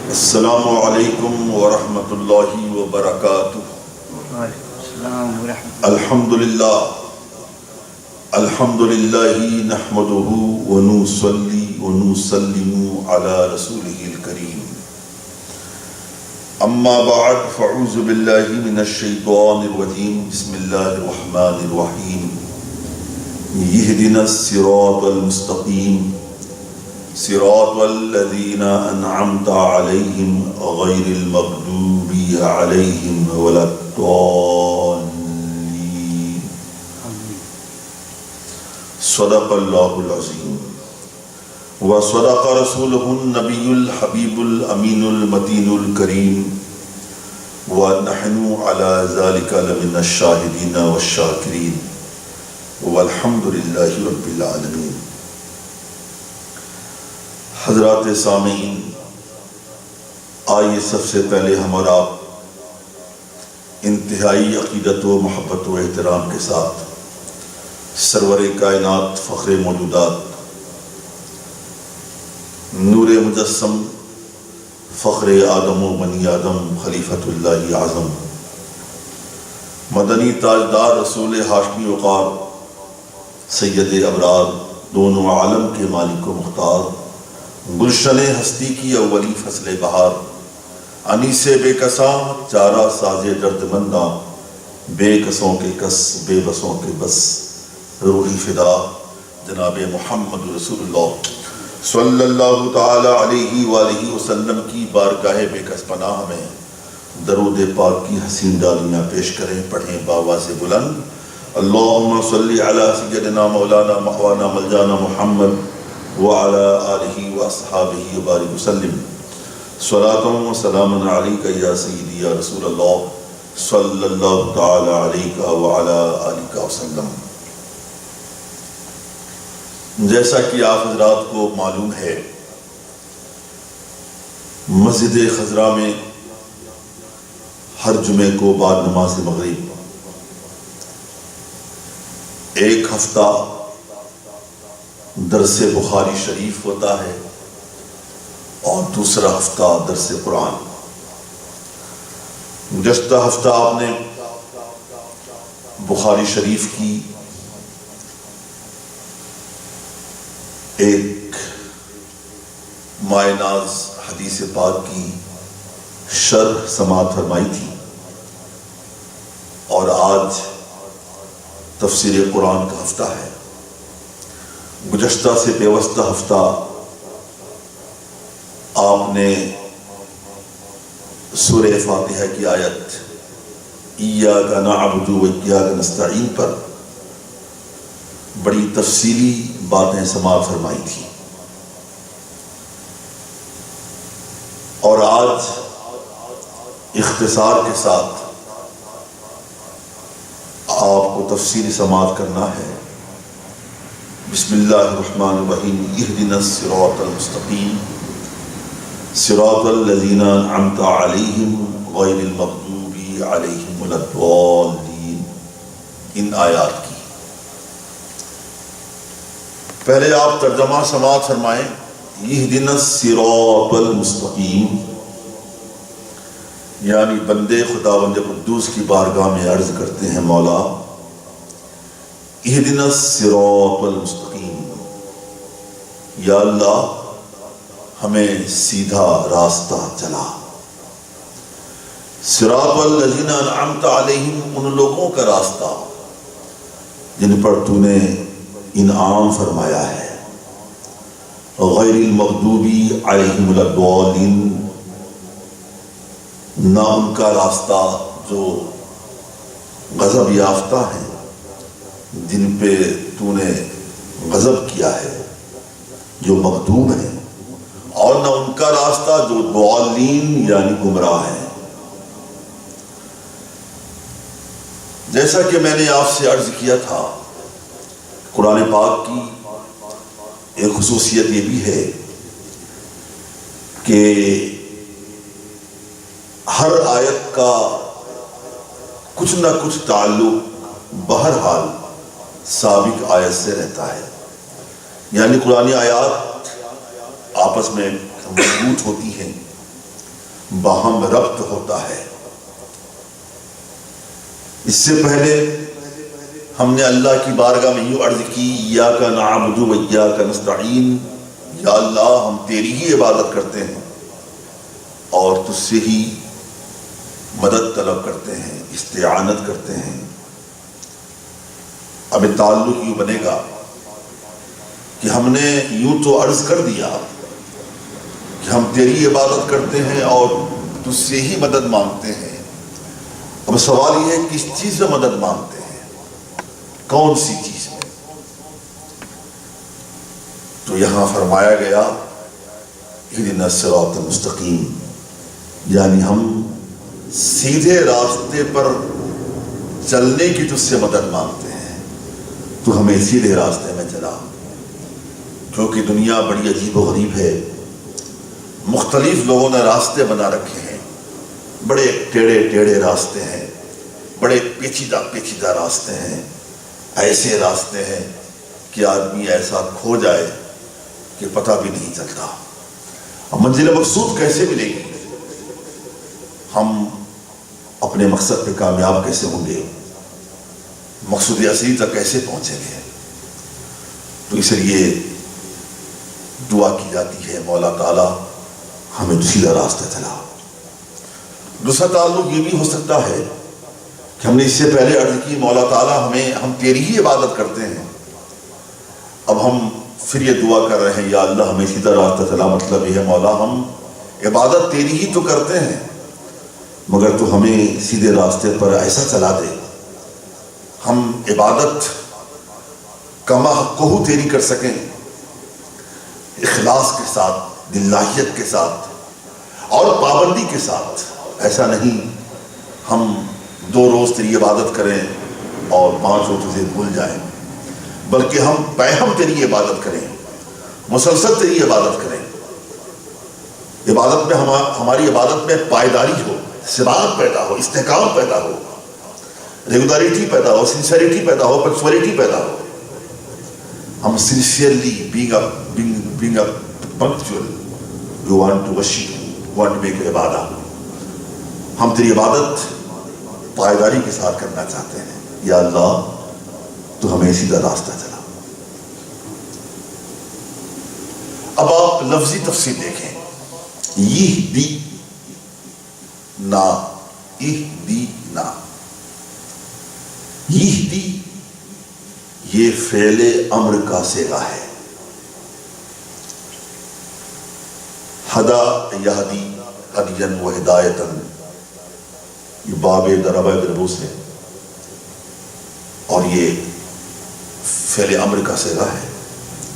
السلام علیکم ورحمۃ اللہ وبرکاتہ۔ الحمد للہ نحمده ونصلی ونسلم علی رسولہ الکریم، اما بعد فاعوذ باللہ من الشیطان الرجیم، بسم اللہ الرحمن الرحیم۔ یہدنا الصراط المستقیم صراط الذین انعمت علیہم غیر المغضوب علیہم ولا الضالین۔ صدق اللہ العظیم وصدق رسولہ النبی الحبیب الامین المتین الکریم، ونحن علی ذلک لمن الشاہدین والشاکرین، والحمد للہ رب العالمین۔ حضرات سامعین، آئیے سب سے پہلے ہم اور آپ انتہائی عقیدت و محبت و احترام کے ساتھ سرور کائنات، فخر موجودات، نور مجسم، فخر آدم و بنی آدم، خلیفۃ اللہ اعظم، مدنی تاجدار، رسول ہاشمی وقار، سید ابرار، دونوں عالم کے مالک و مختار، گلشن ہستی کی اولی فصل بہار، انیس بے کساں چارہ ساز درد منداں، بے کسوں کے کس بے بسوں کے بس، روحی فدا جناب محمد رسول اللہ صلی اللہ تعالی علیہ وآلہ وسلم کی بارگاہ بے کس پناہ میں درود پاک کی حسین ڈالیاں پیش کریں، پڑھیں باواز بلند، اللہم صلی علی سیدنا مولانا محوانا ملجانا محمد وعلى آلہ واصحابہ وبارک وسلم، صلاۃ و سلام علیک یا سیدی یا رسول اللہ صلی اللہ تعالی علیہ وعلى آلہ وسلم۔ جیسا کہ آپ حضرات کو معلوم ہے، مسجد خضرا میں ہر جمعے کو بعد نماز مغرب ایک ہفتہ درس بخاری شریف ہوتا ہے اور دوسرا ہفتہ درس قرآن۔ گزشتہ ہفتہ آپ نے بخاری شریف کی ایک مائے ناز حدیث پاک کی شرح سماعت فرمائی تھی، اور آج تفسیر قرآن کا ہفتہ ہے۔ گزشتہ سے پیوستہ ہفتہ آپ نے سورہ فاتحہ کی آیت ایاک نعبد و ایاک نستعین پر بڑی تفصیلی باتیں سماعت فرمائی تھی، اور آج اختصار کے ساتھ آپ کو تفصیلی سماعت کرنا ہے۔ بسم اللہ الرحمن الرحیم، اہدنا الصراط المستقیم صراط الذین انعمت علیہم غیر المغضوب علیہم ولا الضالین۔ ان آیات کی پہلے آپ ترجمہ سماعت فرمائیں۔ اہدنا الصراط المستقیم یعنی بندے خداوند قدوس کی بارگاہ میں عرض کرتے ہیں، مولا اہدنا الصراط المستقیم، یا اللہ ہمیں سیدھا راستہ چلا۔ صراط الذین انعمت علیہم، ان لوگوں کا راستہ جن پر تو نے انعام فرمایا ہے، غیر المغضوب علیہم ولا الضالین، نہ ان کا راستہ جو غضب یافتہ ہیں، جن پہ تو نے غضب کیا ہے، جو مغضوب ہیں، اور نہ ان کا راستہ جو ضالین یعنی گمراہ ہیں۔ جیسا کہ میں نے آپ سے عرض کیا تھا، قرآن پاک کی ایک خصوصیت یہ بھی ہے کہ ہر آیت کا کچھ نہ کچھ تعلق بہرحال سابق آیت سے رہتا ہے، یعنی قرآن آیات آپس میں مضبوط ہوتی ہیں، باہم ربط ہوتا ہے۔ اس سے پہلے ہم نے اللہ کی بارگاہ میں یوں عرض کی، ایاک نعبد و ایاک نستعین، یا اللہ ہم تیری ہی عبادت کرتے ہیں اور تجھ سے ہی مدد طلب کرتے ہیں، استعانت کرتے ہیں۔ اب تعلق یوں بنے گا کہ ہم نے یوں تو عرض کر دیا کہ ہم تیری عبادت کرتے ہیں اور تجھ سے ہی مدد مانگتے ہیں۔ اب سوال یہ ہے کس چیز میں مدد مانگتے ہیں، کون سی چیز میں؟ تو یہاں فرمایا گیا اہدنا الصراط المستقیم، یعنی ہم سیدھے راستے پر چلنے کی تجھ سے مدد مانگتے ہیں، تو ہمیں سیدھے راستے میں چلا۔ کیونکہ دنیا بڑی عجیب و غریب ہے، مختلف لوگوں نے راستے بنا رکھے ہیں، بڑے ٹیڑھے ٹیڑھے راستے ہیں، بڑے پیچیدہ پیچیدہ راستے ہیں، ایسے راستے ہیں کہ آدمی ایسا کھو جائے کہ پتہ بھی نہیں چلتا۔ اب منزل مقصود کیسے ملے گی؟ ہم اپنے مقصد پہ کامیاب کیسے ہوں گے؟ مقصود اصلی تک کیسے پہنچیں گے؟ تو اس لیے دعا کی جاتی ہے مولا تعالیٰ ہمیں سیدھا راستہ چلا۔ دوسرا تعلق یہ بھی ہو سکتا ہے کہ ہم نے اس سے پہلے عرض کی مولا تعالیٰ ہم تیری ہی عبادت کرتے ہیں، اب ہم پھر یہ دعا کر رہے ہیں یا اللہ ہمیں سیدھا راستہ چلا، مطلب یہ ہے مولا ہم عبادت تیری ہی تو کرتے ہیں مگر تو ہمیں سیدھے راستے پر ایسا چلا دے ہم عبادت کما حقہ تیری کر سکیں، اخلاص کے ساتھ، دلاہیت کے ساتھ اور پابندی کے ساتھ۔ ایسا نہیں ہم 2 روز تیری عبادت کریں اور 5 روز تجھے بھول جائیں، بلکہ ہم پیہم تیری عبادت کریں، مسلسل تیری عبادت کریں۔ عبادت میں ہماری عبادت میں پائیداری ہو، ثبات پیدا ہو، استحکام پیدا ہو، ریگولیرٹی پیدا ہو، سنسیریٹی پیدا ہو، پنکچولیٹی پیدا ہو۔ ہم sincerely being a punctual, we want to worship, we want to make عبادت، ہم تیری عبادت پائیداری کے ساتھ کرنا چاہتے ہیں۔ یا اللہ تو ہمیں سیدھا راستہ چلا۔ اب آپ لفظی تفسیر دیکھیں، یہدینا، اہدینا، یہدی یہ فعل امر کا صیغہ ہے۔ ہدا یہدی ہدین و ہدایتن، یہ باب ضرب دربوس ہے اور یہ فعل امر کا صیغہ ہے،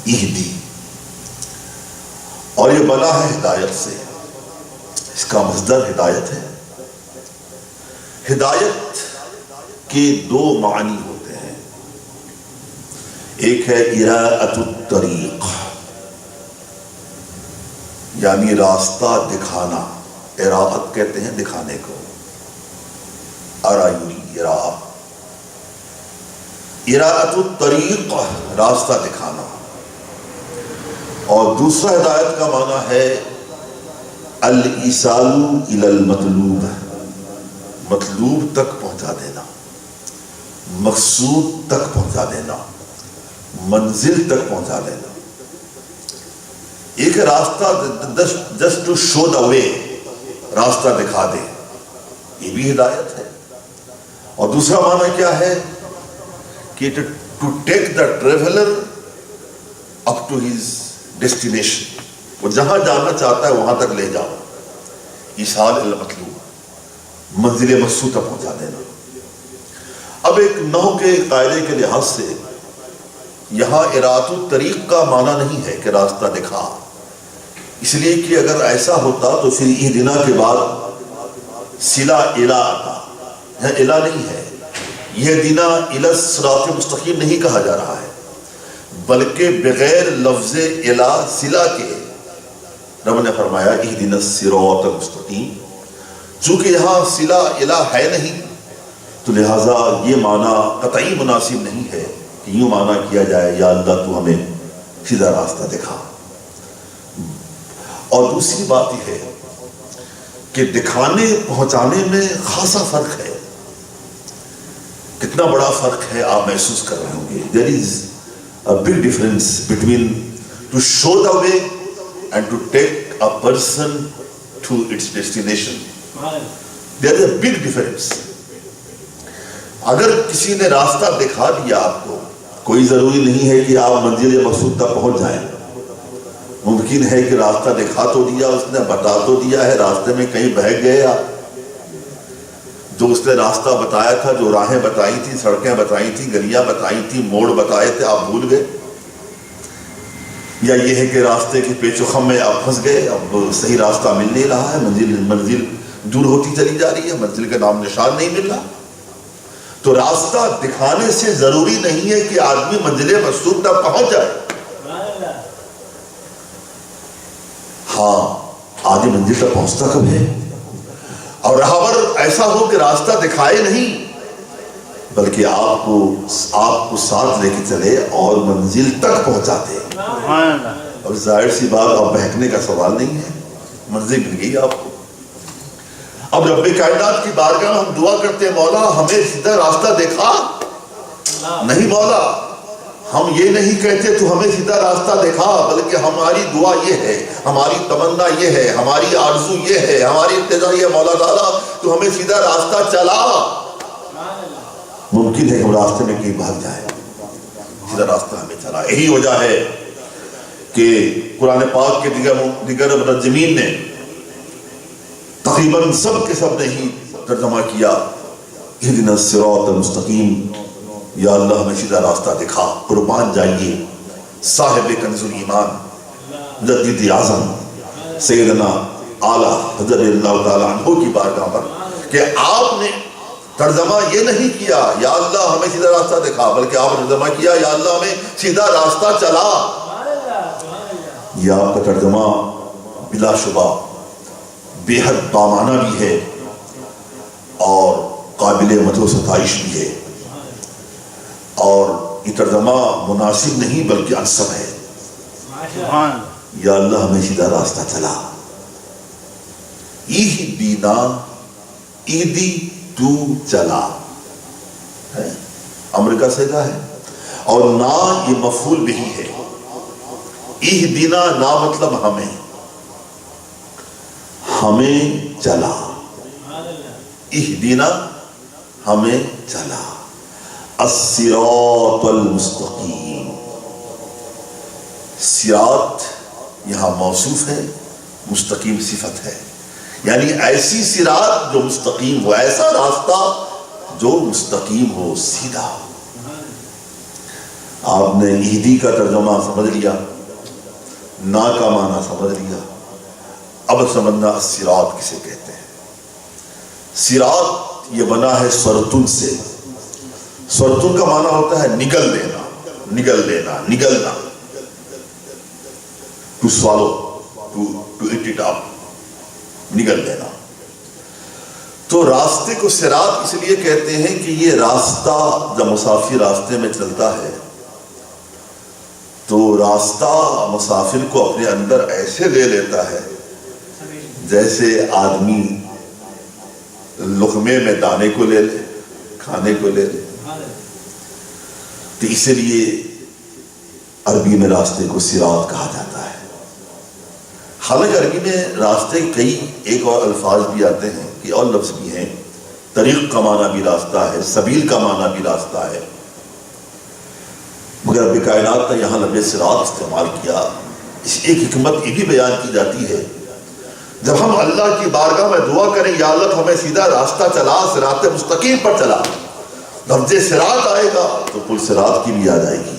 اہدی، اور یہ بنا ہے ہدایت سے، اس کا مصدر ہدایت ہے۔ ہدایت کے 2 معنی ہوتے ہیں، ایک ہے اراءۃ الطریق، یعنی راستہ دکھانا، اراءت کہتے ہیں دکھانے کو، اراءۃ الطریق راستہ دکھانا، اور دوسرا ہدایت کا معنی ہے الایصال الی المطلوب، مطلوب تک پہنچا دینا، مقصود تک پہنچا دینا، منزل تک پہنچا دینا۔ ایک راستہ جسٹ ٹو شو دا وے، راستہ دکھا دے، یہ بھی ہدایت ہے۔ اور دوسرا معنی کیا ہے کہ to take the traveller up to his destination, وہ جہاں جانا چاہتا ہے وہاں تک لے جاؤ، ایصال الی المطلوب، منزل مقصود تک پہنچا دینا۔ اب ایک نحو کے قاعدے کے لحاظ سے یہاں اراءۃ الطریق کا معنی نہیں ہے کہ راستہ دکھا، اس لیے کہ اگر ایسا ہوتا تو پھر اہدنا کے بعد صلہ الی آتا، یہاں الی نہیں ہے، یہ دینا الی الصراط المستقیم نہیں کہا جا رہا ہے، بلکہ بغیر لفظ الی صلہ کے رب نے فرمایا اہدنا الصراط المستقیم۔ چونکہ یہاں صلہ الی ہے نہیں تو لہٰذا یہ معنی قطعی مناسب نہیں ہے کہ یوں معنی کیا جائے یا اللہ تو ہمیں سیدھا راستہ دکھا، اور دوسری بات یہ ہے کہ دکھانے پہنچانے میں خاصا فرق ہے. کتنا بڑا فرق ہے آپ محسوس کر رہے ہوں گے. دیر از a big difference between to show the way and to take a person to its destination. There is a big difference. اگر کسی نے راستہ دکھا دیا آپ کو، کوئی ضروری نہیں ہے کہ آپ منزل مقصود تک پہنچ جائیں. ممکن ہے کہ راستہ دکھا تو دیا اس نے، بتا تو دیا ہے، راستے میں کہیں بہک گئے آپ. جو اس نے راستہ بتایا تھا، جو راہیں بتائی تھی، سڑکیں بتائی تھی، گلیاں بتائی تھی، موڑ بتائے تھے، آپ بھول گئے. یا یہ ہے کہ راستے کے پیچ و خم میں آپ پھنس گئے، اب صحیح راستہ مل نہیں رہا ہے، منزل دور ہوتی چلی جا رہی ہے، منزل کا نام نشان نہیں مل رہا. تو راستہ دکھانے سے ضروری نہیں ہے کہ آدمی منزل مقصود تک پہنچ جائے. ہاں، آدمی منزل تک پہنچتا کب ہے؟ اور راہبر ایسا ہو کہ راستہ دکھائے نہیں بلکہ آپ کو ساتھ لے کے چلے اور منزل تک پہنچاتے. اور ظاہر سی بات، اب بہکنے کا سوال نہیں ہے، منزل مل گئی آپ کو. اب رب کائنات کی بارگاہ میں ہم دعا کرتے ہیں، مولا ہمیں سیدھا راستہ دکھا. نہیں مولا، ہم یہ نہیں کہتے تو ہمیں سیدھا راستہ دکھا، بلکہ ہماری دعا یہ ہے، ہماری تمنا یہ ہے، ہماری آرزو یہ ہے، ہماری ابتدا یہ ہے، مولا تعالیٰ تو ہمیں سیدھا راستہ چلا. ممکن ہے کہ ہم راستے میں کہیں بھاگ جائیں، سیدھا راستہ ہمیں چلا. یہی وجہ ہے کہ قرآن پاک کے دیگر مترجمین نے تقریباً سب کے سب نے ہی ترجمہ کیا، اہدنا الصراط المستقیم، یا اللہ ہمیں سیدھا راستہ دکھا. قربان جائیے صاحب کنز الایمان مجدد اعظم سیدنا اعلیٰ حضرت اللہ تعالیٰ عنہ کی بارگاہ پر کہ آپ نے ترجمہ یہ نہیں کیا یا اللہ ہمیں سیدھا راستہ دکھا، بلکہ آپ نے ترجمہ کیا یا اللہ ہمیں سیدھا راستہ چلا. یہ آپ کا ترجمہ بلا شبہ بے حد بامانہ بھی ہے اور قابل مدح و ستائش بھی ہے، اور یہ ترجمہ مناسب نہیں بلکہ انسب ہے. یا اللہ ہمیں سیدھا راستہ چلا. اہدینا، ایدی تو چلا ہے، امر کا صیغہ ہے، اور نا یہ مفعول بھی ہے. اہدینا نا مطلب ہمیں چلا. اہدینا ہمیں چلا. الصراط المستقیم، صراط یہاں موصوف ہے، مستقیم صفت ہے، یعنی ایسی صراط جو مستقیم ہو، ایسا راستہ جو مستقیم ہو، سیدھا. آپ نے اہدی کا ترجمہ سمجھ لیا، نا کا معنی سمجھ لیا، اب سمجھنا الصراط کسے کہتے ہیں. صراط یہ بنا ہے سرتن سے. سرتن کا معنی ہوتا ہے نگل دینا، نگل دینا، نگلنا، to swallow, to eat it up, نگل دینا. تو راستے کو صراط اس لیے کہتے ہیں کہ یہ راستہ جب مسافر راستے میں چلتا ہے تو راستہ مسافر کو اپنے اندر ایسے لے لیتا ہے جیسے آدمی لقمے میں دانے کو لے لے، کھانے کو لے لے. تو اسی لیے عربی میں راستے کو صراط کہا جاتا ہے. حالانکہ عربی میں راستے کئی ایک اور الفاظ بھی آتے ہیں کہ اور لفظ بھی ہیں. طریق کا معنی بھی راستہ ہے، سبیل کا معنی بھی راستہ ہے، مگر رب کائنات نے یہاں لفظ صراط استعمال کیا. اس ایک حکمت یہ بھی بیان کی جاتی ہے، جب ہم اللہ کی بارگاہ میں دعا کریں یا اللہ ہمیں سیدھا راستہ چلا، صراط مستقیم پر چلا، لفظ صراط آئے گا تو پل صراط کی بھی یاد آئے گی.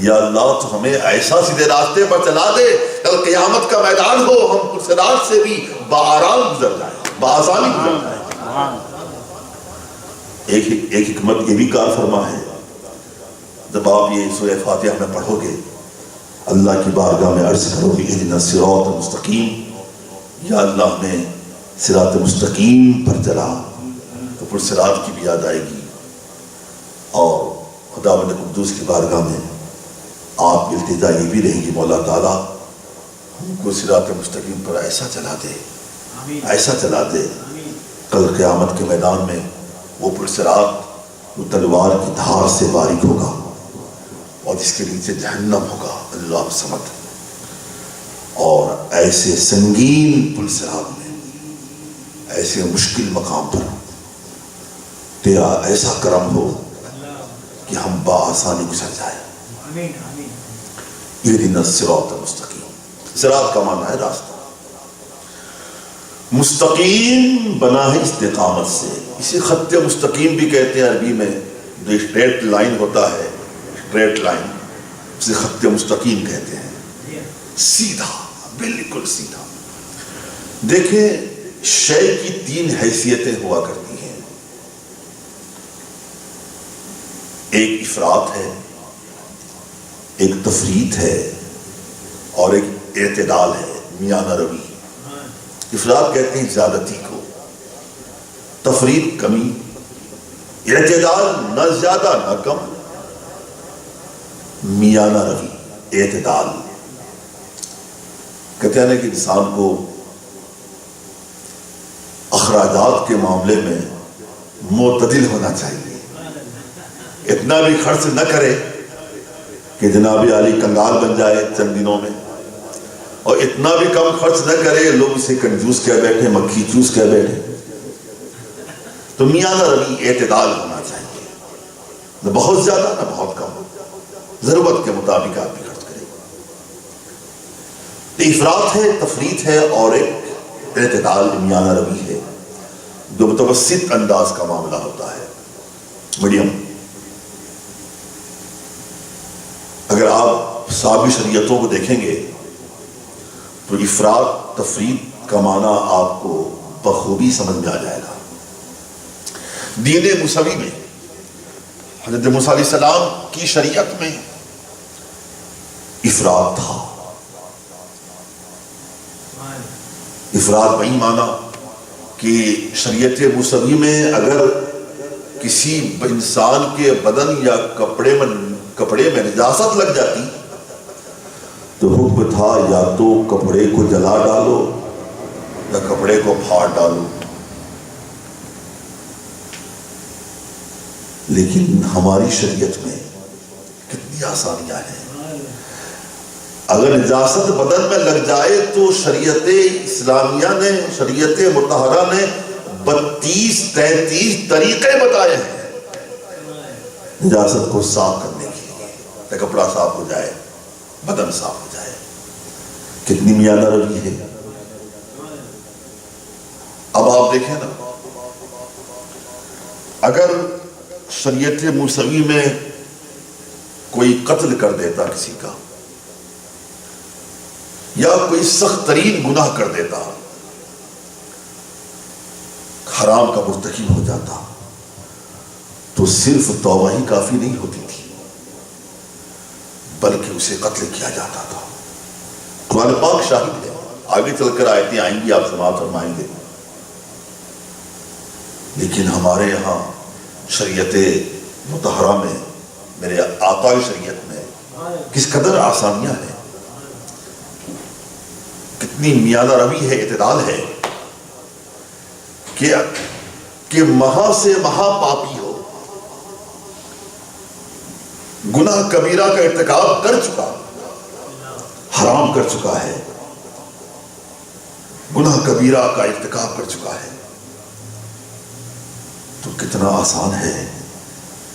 یا اللہ تو ہمیں ایسا سیدھے راستے پر چلا دے کل قیامت کا میدان ہو، ہم پل صراط سے بھی بآرام گزر جائیں، بآسانی گزر جائیں. ایک حکمت یہ بھی کار فرما ہے، جب آپ یہ سورہ فاتحہ میں پڑھو گے، اللہ کی بارگاہ میں عرض کرو گے اہدنا الصراط المستقیم، یا اللہ ہمیں صراط مستقیم پر چلا، تو پھر صراط کی بھی یاد آئے گی. اور خداوند قدوس کی بارگاہ میں آپ کی التجا یہ بھی رہے گی، مولا تعالیٰ ہم کو صراط مستقیم پر ایسا چلا دے، ایسا چلا دے کل قیامت کے میدان میں وہ پرصراط وہ تلوار کی دھار سے باریک ہوگا اور جس کے نیچے جہنم ہوگا، اللہ سمجھ، اور ایسے سنگین پرصراط میں، ایسے مشکل مقام پر تیرا ایسا کرم ہو کہ ہم بآسانی گزر جائیں۔ اہدنا الصراط المستقیم، صراط کا معنی ہے راستہ، مستقیم بنا ہے استقامت سے، اسے خط مستقیم بھی کہتے ہیں عربی میں، جو اسٹریٹ لائن ہوتا ہے، اسٹریٹ لائن اسے خط مستقیم کہتے ہیں، سیدھا، بالکل سیدھا۔ دیکھیں شے کی تین حیثیتیں ہوا کرتی ہیں، ایک افراط ہے، ایک تفریط ہے، اور ایک اعتدال ہے، میانہ روی۔ افراط کہتے ہیں زیادتی کو، تفریط کمی، اعتدال نہ زیادہ نہ کم، میانہ روی اعتدال۔ کہتے ہیں کہ انسان کو اخراجات کے معاملے میں معتدل ہونا چاہیے، اتنا بھی خرچ نہ کرے کہ جناب عالی کنگال بن جائے چند دنوں میں، اور اتنا بھی کم خرچ نہ کرے لوگ اسے کنجوس کہہ بیٹھے، مکھی چوس کہہ بیٹھے۔ تو میانہ روی اعتدال ہونا چاہیے، نہ بہت زیادہ نہ بہت کم، ضرورت کے مطابق آدمی خرچ کرے۔ افراط ہے، تفریط ہے، اور ایک اعتدال میانہ روی ہے، جو متوسط انداز کا معاملہ ہوتا ہے، میڈیم۔ اگر آپ سابق شریعتوں کو دیکھیں گے تو افراط تفریط کا معنی آپ کو بخوبی سمجھ میں آ جائے گا۔ دین موسوی میں حضرت موسیٰ علیہ السلام کی شریعت میں افراط تھا۔ افراط وہی معنی کہ شریعت موسوی میں اگر کسی انسان کے بدن یا کپڑے میں نجاست لگ جاتی تو حکم تھا یا تو کپڑے کو جلا ڈالو یا کپڑے کو پھاڑ ڈالو۔ لیکن ہماری شریعت میں کتنی آسانیاں ہیں، اگر نجاست بدن میں لگ جائے تو شریعت اسلامیہ نے، شریعت مطہرہ نے 32-33 طریقے بتائے ہیں نجاست کو صاف کرنے کے لیے، کہ کپڑا صاف ہو جائے، بدن صاف ہو جائے۔ کتنی میانہ روی ہے۔ اب آپ دیکھیں نا، اگر شریعت موسوی میں کوئی قتل کر دیتا کسی کا، یا کوئی سخت ترین گناہ کر دیتا، حرام کا مرتکب ہو جاتا، تو صرف توبہ ہی کافی نہیں ہوتی تھی، بلکہ اسے قتل کیا جاتا تھا۔ قرآن پاک شاہد ہے، آگے چل کر آیتیں آئیں گی، آپ سماعت فرمائیں گے۔ لیکن ہمارے یہاں شریعت مطہرہ میں، میرے آقا شریعت میں کس قدر آسانیاں ہیں، کتنی میانہ روی ہے، اعتدال ہے، کہ مہا سے مہا پاپی ہو، گناہ کبیرہ کا ارتکاب کر چکا، حرام کر چکا ہے، گناہ کبیرہ کا ارتکاب کر چکا ہے، تو کتنا آسان ہے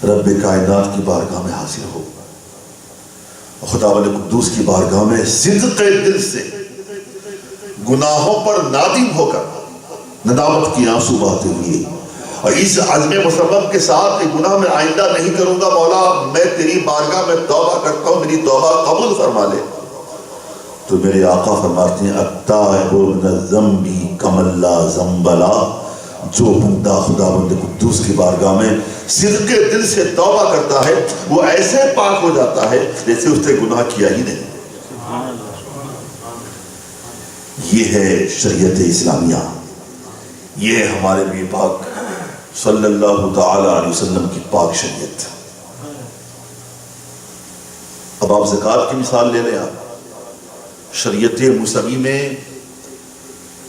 رب کائنات کی بارگاہ میں حاضر ہو، خداوند قدوس کی بارگاہ میں صدق دل سے گناہوں پر نادم ہو کر ندامت کی آنسو بہاتے ہوئے، اور اس عزم مصمم کے ساتھ کہ گناہ میں آئندہ نہیں کروں گا، مولا میں تیری بارگاہ میں توبہ کرتا ہوں، میری توبہ قبول فرما لے، تو میرے آقا فرماتے ہیں التائب من الذنب کمن لا ذنب لہ، جو بندہ خداوند قدوس کی بارگاہ میں صدق دل سے توبہ کرتا ہے وہ ایسے پاک ہو جاتا ہے جیسے اس نے گناہ کیا ہی نہیں۔ یہ ہے شریعت اسلامیہ، یہ ہے ہمارے نبی پاک صلی اللہ تعالی علیہ وسلم کی پاک شریعت۔ اب آپ زکوٰۃ کی مثال لے لیں، آپ شریعت موسوی میں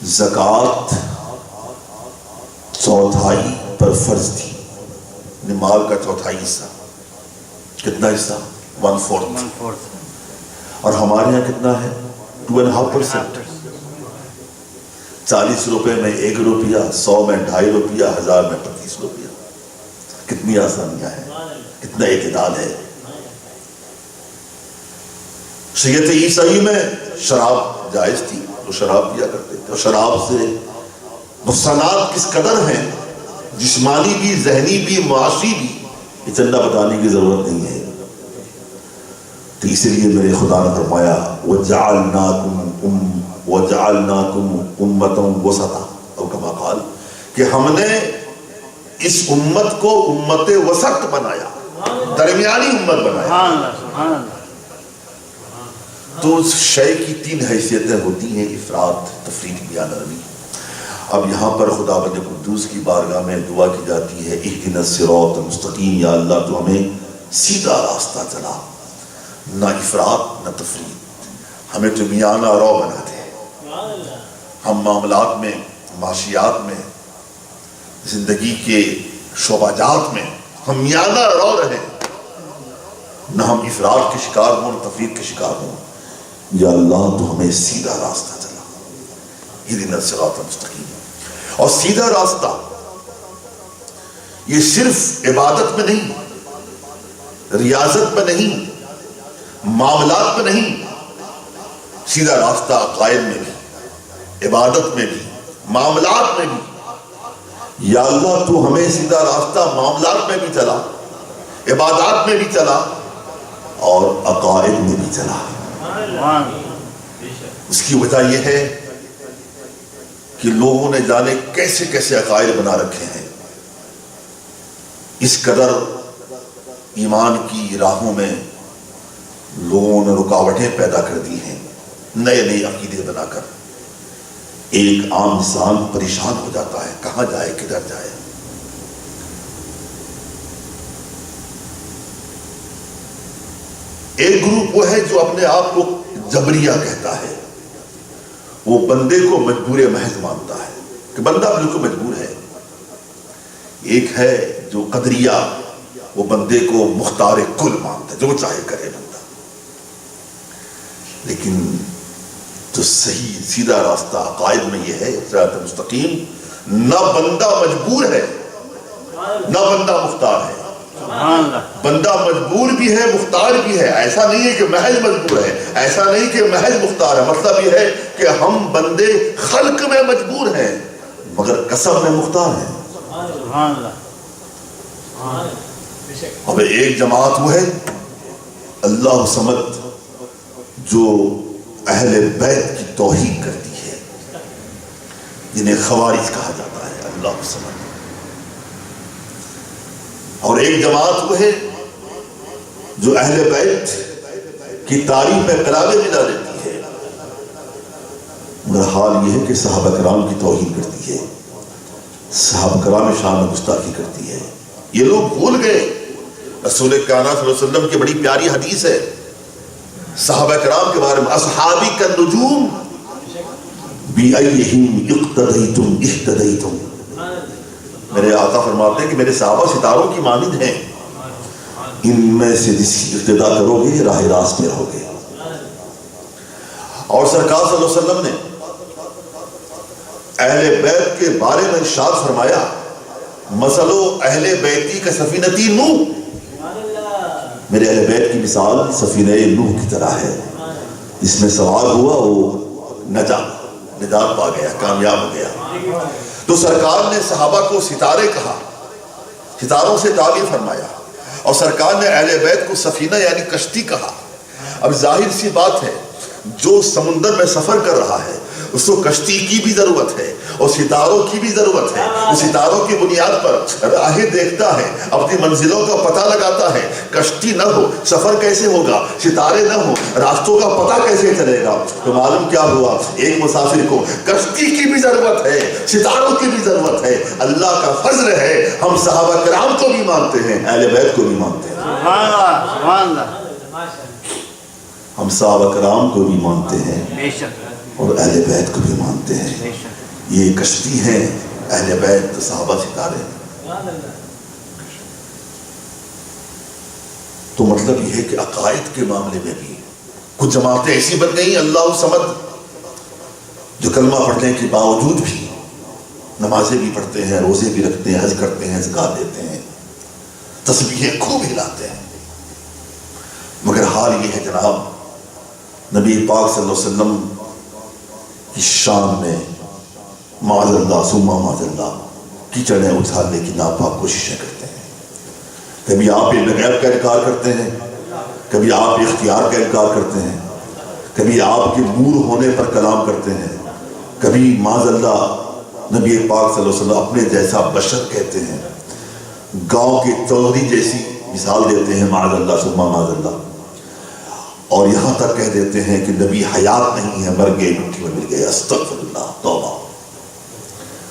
زکوٰۃ چوتھائی پر فرض تھی، مال کا چوتھائی حصہ۔ کتنا حصہ؟ 1/4۔ اور ہمارے یہاں کتنا ہے؟ 2.5%۔ 40 روپے میں 1 روپیہ، 100 میں 2.5 روپیہ، 1000 میں 25 روپیہ۔ کتنی آسانیاں ہیں، کتنا اعتدال ہے۔ شریعت عیسائی میں شراب جائز تھی، تو شراب پیا کرتے تھے، اور شراب سے نقصانات کس قدر ہیں، جسمانی بھی، ذہنی بھی، معاشی بھی، یہ چندہ بتانے کی ضرورت نہیں ہے۔ تو اسی لیے میرے خدا نے فرمایا وَجَعَلْنَاكُمْ أُمَّةً وَسَطًا، اور کما قال کہ ہم نے اس امت کو امت وسط بنایا، درمیانی امت بنایا۔ تو اس شے کی 3 حیثیتیں ہوتی ہیں، افراط، تفریط، میانہ روی۔ اب یہاں پر خداوند قدوس کی بارگاہ میں دعا کی جاتی ہے، اہدنا الصراط المستقیم، یا اللہ تو ہمیں سیدھا راستہ چلا، نہ افراط نہ تفریط، ہمیں تو میانہ رو بنا دے۔ ہم معاملات میں، معاشیات میں، زندگی کے شعبہ جات میں ہم میانہ رو رہے، نہ ہم افراط کے شکار ہوں نہ تفریط کے شکار ہوں۔ یا اللہ تو ہمیں سیدھا راستہ چلا، اہدنا الصراط المستقیم۔ اور سیدھا راستہ یہ صرف عبادت میں نہیں، ریاضت میں نہیں، معاملات میں نہیں، سیدھا راستہ عقائد میں بھی، عبادت میں بھی، معاملات میں بھی۔ یا اللہ تو ہمیں سیدھا راستہ معاملات میں بھی چلا، عبادات میں بھی چلا، اور عقائد میں بھی چلا۔ اس کی وجہ یہ ہے کہ لوگوں نے جانے کیسے کیسے عقائد بنا رکھے ہیں، اس قدر ایمان کی راہوں میں لوگوں نے رکاوٹیں پیدا کر دی ہیں، نئے نئے عقیدے بنا کر۔ ایک عام انسان پریشان ہو جاتا ہے، کہاں جائے، کدھر جائے۔ ایک گروپ وہ ہے جو اپنے آپ کو جبریہ کہتا ہے، وہ بندے کو مجبور محض مانتا ہے کہ بندہ بالکل مجبور ہے۔ ایک ہے جو قدریہ، وہ بندے کو مختار کل مانتا ہے، جو چاہے کرے بندہ۔ لیکن تو صحیح سیدھا راستہ عقائد میں یہ ہے، صراط مستقیم، نہ بندہ مجبور ہے نہ بندہ مختار ہے۔ بندہ مجبور بھی ہے، مختار بھی ہے۔ ایسا نہیں ہے کہ محض مجبور ہے، ایسا نہیں کہ محض مختار ہے۔ مطلب یہ ہے کہ ہم بندے خلق میں مجبور ہیں مگر قسم میں مختار ہیں۔ اب ایک جماعت وہ ہے اللہ صمد، جو اہل بیت کی توہین کرتی ہے، جنہیں خوارج کہا جاتا ہے، اللہ صمد۔ اور ایک جماعت وہ ہے جو اہل بیت کی تعریف میں قرابے ملا دیتی ہے، مگر حال یہ ہے کہ صحابہ کرام کی توہین کرتی ہے، صحابہ کرام شان میں گستاخی کرتی ہے۔ یہ لوگ بھول گئے رسول کائنات صلی اللہ علیہ وسلم کی بڑی پیاری حدیث ہے صحابہ کرام کے بارے میں، اصحابی کالنجوم بِأَيِّهِمْ اقْتَدَيْتُمْ اِهْتَدَيْتُمْ۔ میرے آقا فرماتے ہیں کہ میرے صحابہ ستاروں کی مانند ہیں، ان میں سے جس کی اقتدا کرو گے راہ راست میں رہو گے۔ اور سرکار صلی اللہ علیہ وسلم نے اہل بیت کے بارے میں ارشاد فرمایا، مثلو اہل بیتی کا سفینتی نوح، میرے اہل بیت کی مثال سفینہ نوح کی طرح ہے، جس میں سوار ہوا وہ نجات پا گیا، کامیاب ہو گیا۔ تو سرکار نے صحابہ کو ستارے کہا، ستاروں سے تعبیر فرمایا، اور سرکار نے اہل بیت کو سفینہ یعنی کشتی کہا۔ اب ظاہر سی بات ہے، جو سمندر میں سفر کر رہا ہے اس کو کشتی کی بھی ضرورت ہے اور ستاروں کی بھی ضرورت ہے۔ وہ ستاروں کی بنیاد پر راہیں دیکھتا ہے، اپنی منزلوں کا پتہ لگاتا ہے۔ کشتی نہ ہو سفر کیسے ہوگا، ستارے نہ ہو راستوں کا پتہ کیسے چلے گا؟ تو معلوم کیا ہوا، ایک مسافر کو کشتی کی بھی ضرورت ہے، ستاروں کی بھی ضرورت ہے۔ اللہ کا فضل ہے، ہم صحابہ کرام کو بھی مانتے ہیں، اہل بیت کو بھی مانتے ہیں۔ ہم صحابہ کرام کو بھی مانتے ہیں بے شک اور اہل بیت کو بھی مانتے ہیں. بے شک یہ کشتی ہے اہل بیت صحابہ ستارے. تو مطلب یہ ہے کہ عقائد کے معاملے میں بھی کچھ جماعتیں ایسی بن گئی اللہ الصمد جو کلمہ پڑھنے کے باوجود بھی نمازیں بھی پڑھتے ہیں, روزے بھی رکھتے ہیں, حج کرتے ہیں, زکات دیتے ہیں, تسبیحیں خوب ہلاتے ہیں, مگر حال یہ ہے جناب نبی پاک صلی اللہ علیہ وسلم کی شان میں معاذ اللہ ثم معاذ اللہ کیچڑیں اچھالنے کی ناپاک کوششیں کرتے ہیں. کبھی آپ علم غیب کا انکار کرتے ہیں, کبھی آپ اختیار کا انکار کرتے ہیں, کبھی آپ کے نور ہونے پر کلام کرتے ہیں, کبھی معاذ اللہ نبی پاک صلی اللہ علیہ وسلم اپنے جیسا بشر کہتے ہیں, گاؤں کے چودھری جیسی مثال دیتے ہیں معاذ اللہ ثم معاذ اللہ, اور یہاں تک کہہ دیتے ہیں کہ نبی حیات نہیں ہے, مر گئے, مٹی میں مل گئے. استغفر اللہ, توبہ.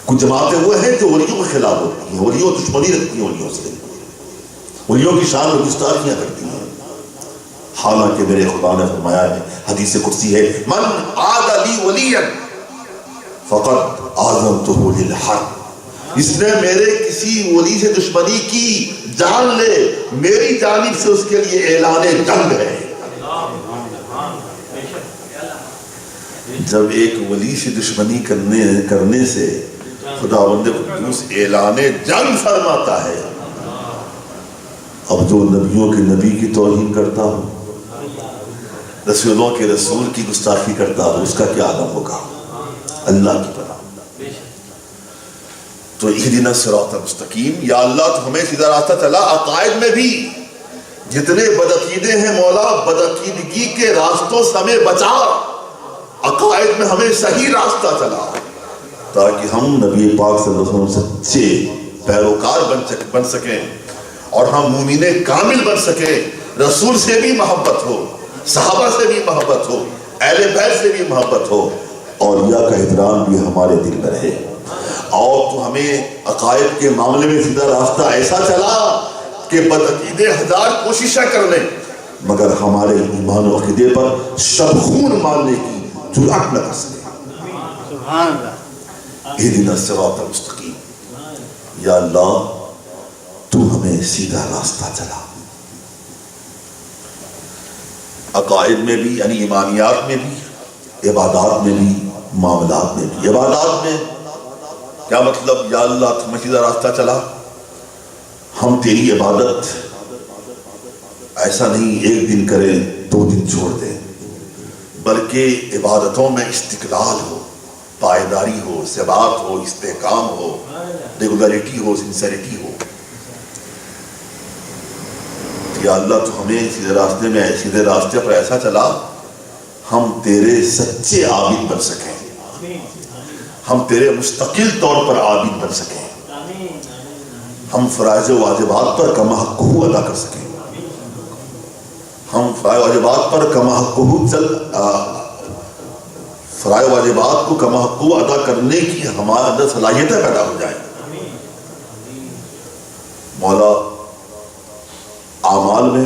کچھ جماعتیں وہ ہیں جو ولیوں کے خلاف ہوتی ہیں, ولیوں دشمنی رکھتی ہیں, ولیوں سے ولیوں کی شان میں گستاخیاں کرتی ہیں. حالانکہ میرے خدا نے فرمایا ہے, حدیث قدسی ہے, من عاد لی ولیا فقد آذنتہ للحرب. اس نے میرے کسی ولی سے دشمنی کی, جان لے میری جانب سے اس کے لیے اعلان جنگ ہے. جب ایک ولی سے دشمنی کرنے سے خداوند قدوس اعلان جنگ فرماتا ہے, اب جو نبیوں کے نبی کی توہین کرتا ہو, رسولوں کے رسول کی گستاخی کرتا ہو, اس کا کیا عالم ہوگا. اللہ کی پناہ. تو اہدنا الصراط المستقیم, یا اللہ تو ہمیں سیدھا راستہ چلا. عقائد میں بھی جتنے بدعقیدے ہیں مولا, بدعقیدگی کے راستوں سے ہمیں بچا. عقائد میں ہمیں صحیح راستہ چلا تاکہ ہم نبی پاک صلی اللہ علیہ وسلم سچے پیروکار بن سکیں, اور ہم مومن کامل بن سکیں. رسول سے بھی محبت ہو, صحابہ سے بھی محبت ہو, اہل بیت سے بھی محبت ہو, اولیاء کا احترام بھی ہمارے دل میں رہے. اور تو ہمیں عقائد کے معاملے میں سیدھا راستہ ایسا چلا کہ بدعقیدے ہزار کوششیں کر لیں مگر ہمارے ایمان و عقیدے پر شبخون مارنے کی جرأت نہ کر سکے. سبحان اللہ. اہدنا الصراط المستقیم, یا اللہ تو ہمیں سیدھا راستہ چلا. عقائد میں بھی یعنی ایمانیات میں بھی, عبادات میں بھی, معاملات میں بھی. عبادات میں کیا مطلب, یا اللہ تو ہمیں سیدھا راستہ چلا, ہم تیری عبادت ایسا نہیں ایک دن کریں 2 دن چھوڑ دیں, بلکہ عبادتوں میں استقلال ہو, پائیداری ہو, ثبات ہو, استحکام ہو, ریگولرٹی ہو, سنسیریٹی ہو. یا اللہ تو ہمیں سیدھے راستے پر ایسا چلا ہم تیرے سچے عابد بن سکیں, ہم تیرے مستقل طور پر عابد بن سکیں, ہم فرائض و واجبات پر کما حق ادا کر سکیں, ہم فرائض واجبات پر کما حق فرائض واجبات کو کما حق ادا کرنے کی ہمارے اندر صلاحیتیں پیدا ہو جائیں. مولا اعمال میں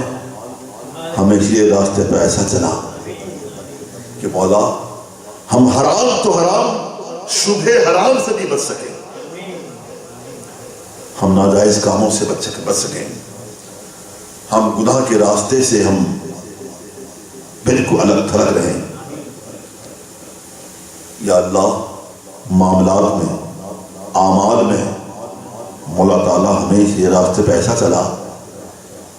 ہمیں یہ راستے پہ ایسا چلا کہ مولا ہم حرام تو حرام, شبہ حرام سے بھی بچ سکیں, ہم ناجائز کاموں سے بچ سکیں, ہم گناہ کے راستے سے ہم بالکل الگ تھلگ رہیں. یا اللہ معاملات میں, اعمال میں مولا تعالیٰ ہمیں یہ راستے پہ ایسا چلا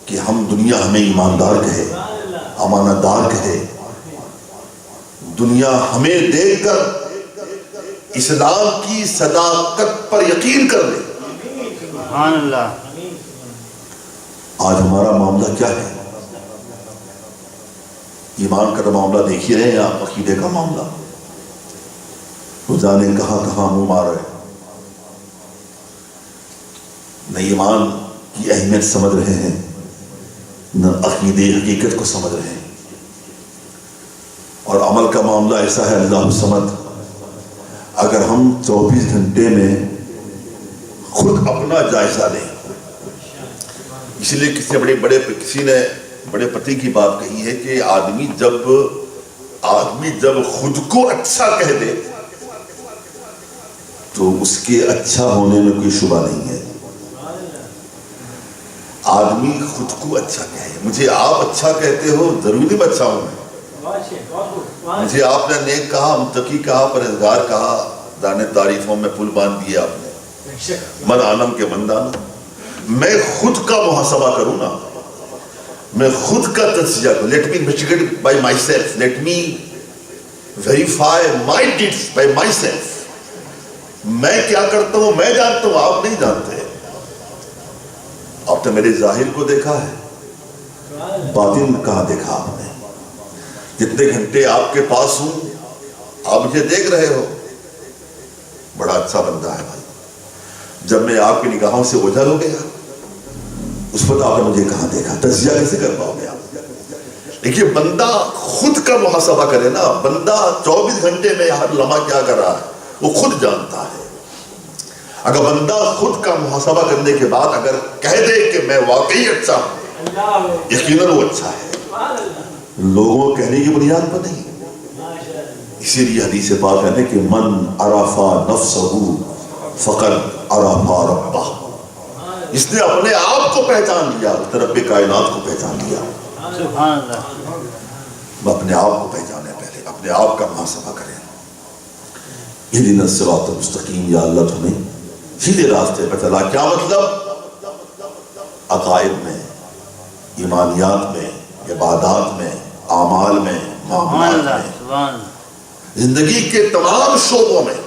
کہ ہم دنیا ہمیں ایماندار کہے, امانت دار کہے, دنیا ہمیں دیکھ کر اسلام کی صداقت پر یقین کر لے. سبحان اللہ. آج ہمارا معاملہ کیا ہے؟ ایمان کا تو معاملہ دیکھ ہی رہے ہیں آپ, عقیدے کا معاملہ وہ جانے کہاں کہاں منہ مار رہے, نہ ایمان کی اہمیت سمجھ رہے ہیں, نہ عقیدے حقیقت کو سمجھ رہے ہیں. اور عمل کا معاملہ ایسا ہے اللہ الصمد, اگر ہم 24 گھنٹے میں خود اپنا جائزہ لیں, اس لیے کسی نے بڑے پتے کی بات کہی ہے کہ آدمی جب خود کو اچھا کہہ دے تو اس کے اچھا ہونے میں کوئی شبہ نہیں ہے. آدمی خود کو اچھا کہے. مجھے آپ اچھا کہتے ہو، ضروری نہیں اچھا ہوں میں. مجھے آپ نے نیک کہا، متقی کہا، پرہیزگار کہا، دانے تعریفوں میں پل باندھ دیے آپ نے، من عالم کے مندانا. میں خود کا محاسبہ کروں نا، میں خود کا تجزیہ کروں. Let me investigate by my self, let me verify my deeds by my self. میں کیا کرتا ہوں میں جانتا ہوں، آپ نہیں جانتے. آپ نے میرے ظاہر کو دیکھا ہے، باطن کہاں دیکھا آپ نے؟ جتنے گھنٹے آپ کے پاس ہوں آپ مجھے دیکھ رہے ہو، بڑا اچھا بندہ ہے بھائی. جب میں آپ کی نگاہوں سے اوجھل ہو گیا اس وقت آپ نے مجھے کہاں دیکھا؟ تجزیہ کیسے کر پاؤ گے آپ؟ دیکھیے بندہ خود کا محاسبہ کرے نا. بندہ 24 گھنٹے میں ہر لمحہ کیا کر رہا ہے وہ خود جانتا ہے. اگر بندہ خود کا محاسبہ کرنے کے بعد اگر کہہ دے کہ میں واقعی اچھا ہوں، یقیناً وہ اچھا ہے، لوگوں کہنے کی بنیاد پر نہیں. اسی لیے حدیث پاک ہے کہ من عرف نفسہ فقد عرف ربہ. اس نے اپنے آپ کو پہچان لیا، رب کائنات کو پہچان لیا. سبحان اللہ. اپنے آپ کو پہچانے، پہلے اپنے آپ کا محاسبہ کریں. اہدنا الصراط المستقیم، یا اللہ تمہیں سیدھے راستے پر چلا. کیا مطلب؟ عقائد میں، ایمانیات میں، عبادات میں، اعمال میں، معاملات میں، زندگی کے تمام شعبوں میں.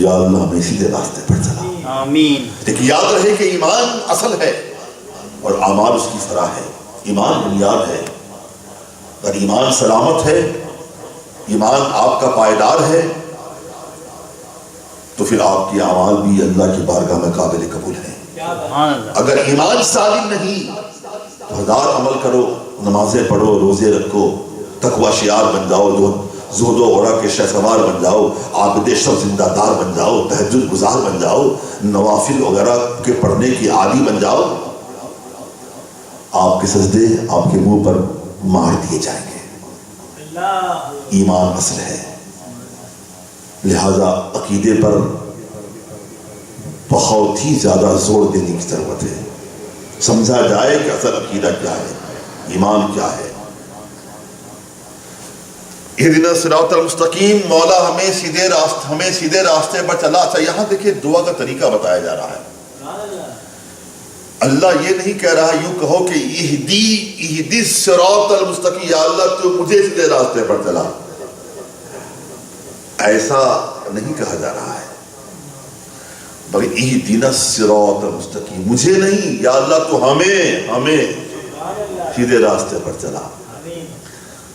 یا اللہ ہمیں سیدھے راستے پر چلا. آمین. لیکن یاد رہے کہ ایمان اصل ہے اور اعمال اس کی فرع ہے. ایمان بنیاد ہے. اگر ایمان سلامت ہے، ایمان آپ کا پائیدار ہے، تو پھر آپ کے اعمال بھی اللہ کی بارگاہ میں قابل قبول ہیں. اگر ایمان سالم نہیں تو 1000 عمل کرو، نمازیں پڑھو، روزے رکھو، تقوی شعار بن جاؤ، جو زہد و ورع کے شہسوار بن جاؤ، عابد شب زندہ دار بن جاؤ، تہجد گزار بن جاؤ، نوافل وغیرہ کے پڑھنے کی عادی بن جاؤ، آپ کے سجدے آپ کے منہ پر مار دیے جائیں گے. ایمان اصل ہے. لہذا عقیدے پر بہت ہی زیادہ زور دینے کی ضرورت ہے. سمجھا جائے کہ اصل عقیدہ کیا ہے، ایمان کیا ہے. اہدنا الصراط المستقیم، مولا ہمیں سیدھے راستے پر چلا. اچھا یہاں دیکھیں دعا کا طریقہ بتایا جا رہا ہے. اللہ یہ نہیں کہہ رہا یوں کہو کہ اہدی الصراط المستقیم، یا اللہ تو مجھے سیدھے راستے پر چلا. ایسا نہیں کہا جا رہا ہے، بلکہ اہدنا الصراط المستقیم، مجھے نہیں، یا اللہ تو ہمیں سیدھے راستے پر چلا.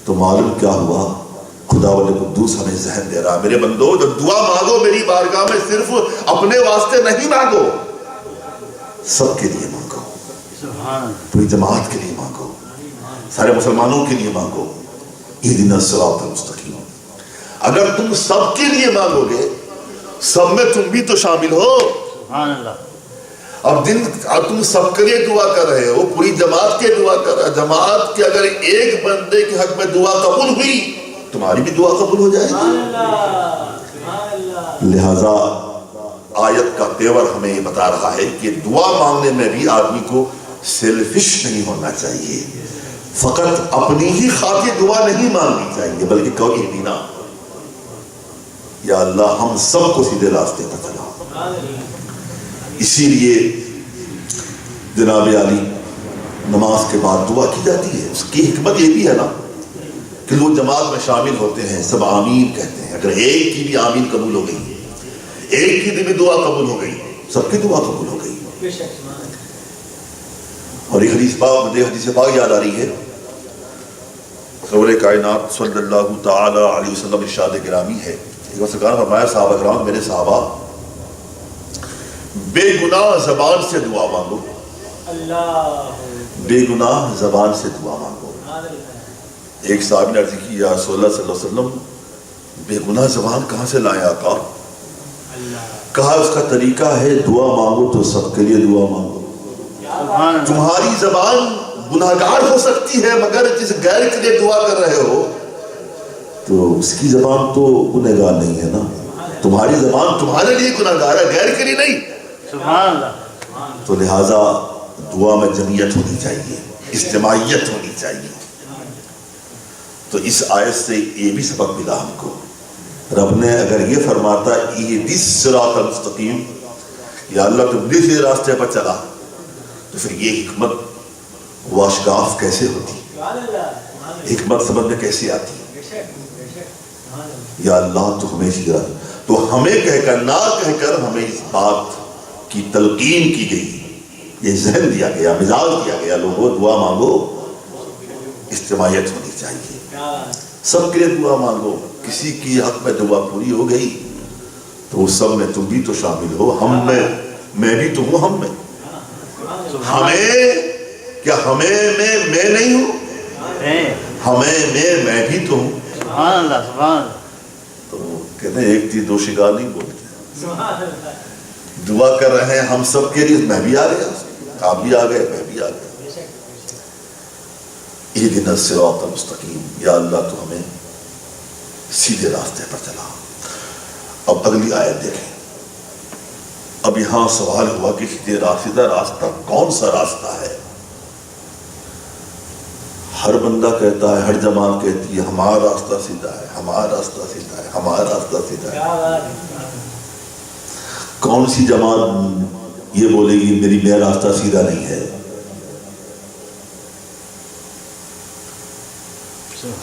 تو معلوم کیا ہوا؟ خدا والے قدوس ہمیں ذہن دے رہا، میرے بندو جب دعا مانگو میری بارگاہ میں صرف اپنے واسطے نہیں مانگو، سب کے لیے مانگو، پوری جماعت کے لیے مانگو، سارے مسلمانوں کے لیے مانگو. اہدنا الصراط المستقیم. اگر تم سب کے لیے مانگو گے، سب میں تم بھی تو شامل ہو. سبحان اللہ. اب تم سب کے لیے دعا کر رہے ہو، پوری جماعت کے دعا کر رہے. جماعت کے اگر ایک بندے کے حق میں دعا قبول ہوئی، تمہاری بھی دعا قبول ہو جائے گی. لہذا آیت کا تیور ہمیں یہ بتا رہا ہے کہ دعا مانگنے میں بھی آدمی کو سیلفش نہیں ہونا چاہیے. فقط اپنی ہی خاطر دعا نہیں مانگنی چاہیے، بلکہ کہو اہدنا، یا اللہ ہم سب کو سیدھے راستے پر چلا. اسی لیے جناب علی نماز کے بعد دعا کی جاتی ہے. اس کی حکمت یہ بھی ہے نا کہ لوگ جماعت میں شامل ہوتے ہیں، سب آمین کہتے ہیں. اگر ایک کی بھی آمین قبول ہو گئی، ایک کی بھی دعا قبول ہو گئی، سب کی دعا قبول ہو گئی. اور ایک حدیث پاک یاد آ رہی ہے. رسول کائنات صلی اللہ تعالی علیہ وسلم ارشاد گرامی ہے، سرکار فرمایا صحابہ کرام، میرے صحابہ بے گناہ زبان سے دعا مانگو. بے گناہ زبان سے دعا مانگو. ایک صحابی نے عرض کی، یا رسول اللہ صلی اللہ علیہ وسلم بے گناہ زبان کہاں سے لائیں آقا؟ کہا اس کا طریقہ ہے دعا مانگو تو سب کے لیے دعا مانگو. تمہاری زبان گناہگار ہو سکتی ہے، مگر جس غیر کے لیے دعا کر رہے ہو تو اس کی زبان تو گنہگار نہیں ہے نا. تمہاری زبان تمہارے لیے گناہگار ہے، غیر کے لیے نہیں. سبحان اللہ. تو لہٰذا دعا میں جمعیت ہونی چاہیے، اجتماعیت ہونی چاہیے. تو اس آیت سے یہ بھی سبق ملا ہم کو. رب نے اگر یہ فرماتا اہدی الصراط المستقیم، یا اللہ تم نے سے راستے پر چلا، تو پھر یہ حکمت واشگاف کیسے ہوتی، حکمت سمجھ میں کیسے آتی. یا اللہ تو ہمیں سیدھا، تو ہمیں کہہ کر نہ کہہ کر ہمیں اس بات کی تلقین کی گئی، یہ ذہن دیا گیا، مزاج دیا گیا، لوگوں دعا مانگو، اجتماعیت ہونی چاہیے، سب کے لیے دعا مانگو. کسی کی حق میں دعا پوری ہو گئی تو اس سب میں تم بھی تو شامل ہو، ہم میں بھی تو ہوں، ہم میں، ہمیں کیا ہمیں میں نہیں ہوں، ہمیں میں بھی تو ہوں. سبحان اللہ. سبحان اللہ. تو کہتے ہیں ایک تیر دو شکار نہیں بولتے. دعا کر رہے ہیں ہم سب کے لیے، میں بھی آ گیا، آپ بھی آ گئے، میں بھی آ گیا. اہدنا الصراط المستقیم، یا اللہ تو ہمیں سیدھے راستے پر چلا. اب اگلی آیت دیکھیں. اب یہاں سوال ہوا کہ سیدھے راستہ کون سا راستہ ہے؟ ہر بندہ کہتا ہے، ہر جماعت کہتی ہے ہمارا راستہ سیدھا ہے، ہمارا راستہ سیدھا ہے، ہمارا راستہ سیدھا ہے. کون سی جماعت یہ بولے گی میرا راستہ سیدھا نہیں ہے؟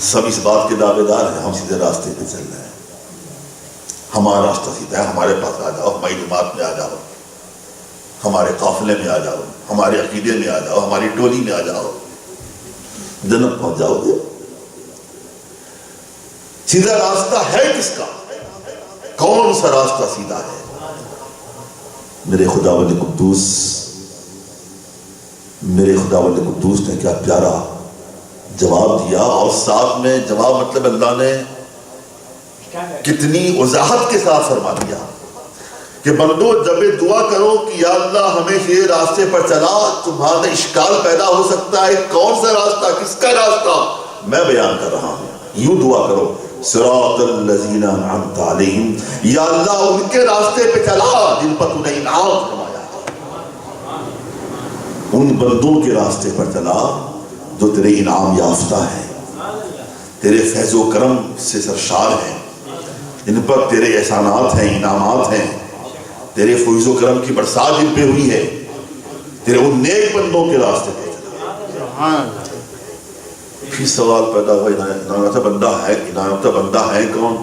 سب اس بات کے دعوے دار ہیں ہم سیدھے راستے پہ چل رہے ہیں، ہمارا راستہ سیدھا ہے، ہمارے پاس آ جاؤ، ہماری جماعت میں آ جاؤ، ہمارے قافلے میں آ جاؤ، ہمارے عقیدے میں آ جاؤ، ہماری ٹولی میں آ جاؤ، جنت پہنچ جاؤ گے. سیدھا راستہ ہے کس کا؟ کون سا راستہ سیدھا ہے؟ میرے خداوند قدوس نے کیا پیارا جواب دیا، اور ساتھ میں جواب مطلب اللہ نے کتنی وضاحت کے ساتھ فرما دیا کہ بندو جب دعا کرو کہ یا اللہ ہمیں یہ راستے پر چلا، تمہارا اشکال پیدا ہو سکتا ہے کون سا راستہ، کس کا راستہ، میں بیان کر رہا ہوں. یوں دعا کرو، صراط الذین انعمت علیہم، یا اللہ ان کے راستے پہ چلا جن پر تو نے انعام فرمایا، ان بندوں کے راستے پر چلا جو تیرے انعام یافتہ ہیں، تیرے فیض و کرم سے سرشار ہیں، ان پر تیرے احسانات ہیں، انعامات ہیں، تیرے فیض و کرم کی برسات جن پہ ہوئی ہے، تیرے ان نیک بندوں کے راستے پہ چلا. پھر سوال پیدا ہوا انعام بندہ ہے کون؟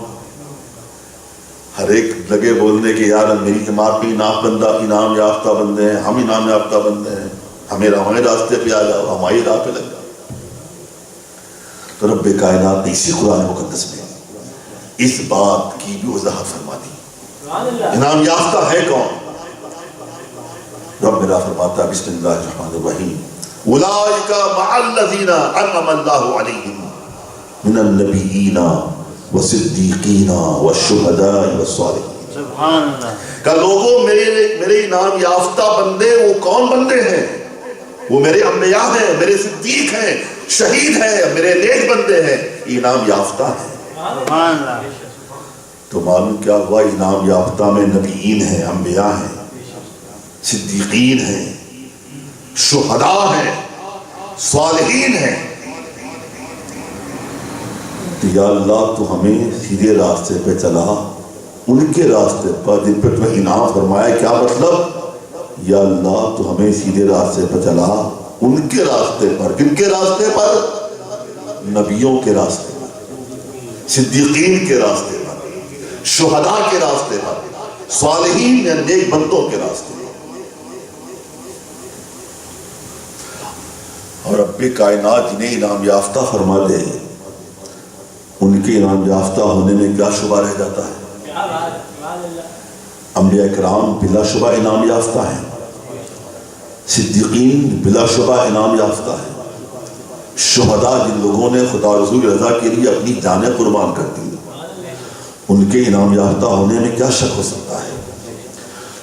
ہر ایک لگے بولنے کے یار میری جماعت بھی انعام یافتہ بندے ہیں، ہم انعام یافتہ بندے ہیں، ہمارے راستے پہ آ جاؤ، ہماری راہ پہ لگ جاؤ. تو رب کائنات نے اسی قرآن مقدس میں اس بات کی بھی وضاحت فرما دی. انعام یافتہ ہے کون؟ رب میرا فرماتا بسم اللہ الرحمن الرحیم، اولئک مع الذین انعم اللہ علیہم من النبیین والصدیقین والشہداء والصالحین. سبحان اللہ. کہ لوگوں میرے انعام یافتہ بندے وہ کون بندے ہیں؟ وہ میرے انبیاء ہیں، میرے صدیق ہیں، شہید ہیں، میرے نیک بندے ہیں، انعام یافتہ ہیں. سبحان اللہ. تو معلوم کیا ہوا؟ انعام یافتہ میں نبیین ہیں، انبیاء ہیں، صدیقین ہیں، شہداء ہیں، صالحین ہیں. تو یا اللہ تو ہمیں سیدھے راستے پہ چلا، ان کے راستے پر جن پر تمہیں انعام فرمایا. کیا مطلب؟ یا اللہ تو ہمیں سیدھے راستے پہ چلا، ان کے راستے پر. کن کے راستے پر؟ نبیوں کے راستے پر، صدیقین کے راستے پر، شہداء کے راستے پر، صالحین یا نیک بندوں کے راستے پر. اور رب کائنات جنہیں انعام یافتہ فرما دے، ان کے انعام یافتہ ہونے میں کیا شبہ رہ جاتا ہے؟ انبیاء کرام بلا شبہ انعام یافتہ ہیں، صدیقین بلا شبہ انعام یافتہ ہیں، شہداء جن لوگوں نے خدا رسول رضا کے لیے اپنی جانیں قربان کر دی، ان کے انعام یافتہ ہونے میں کیا شک ہو سکتا ہے؟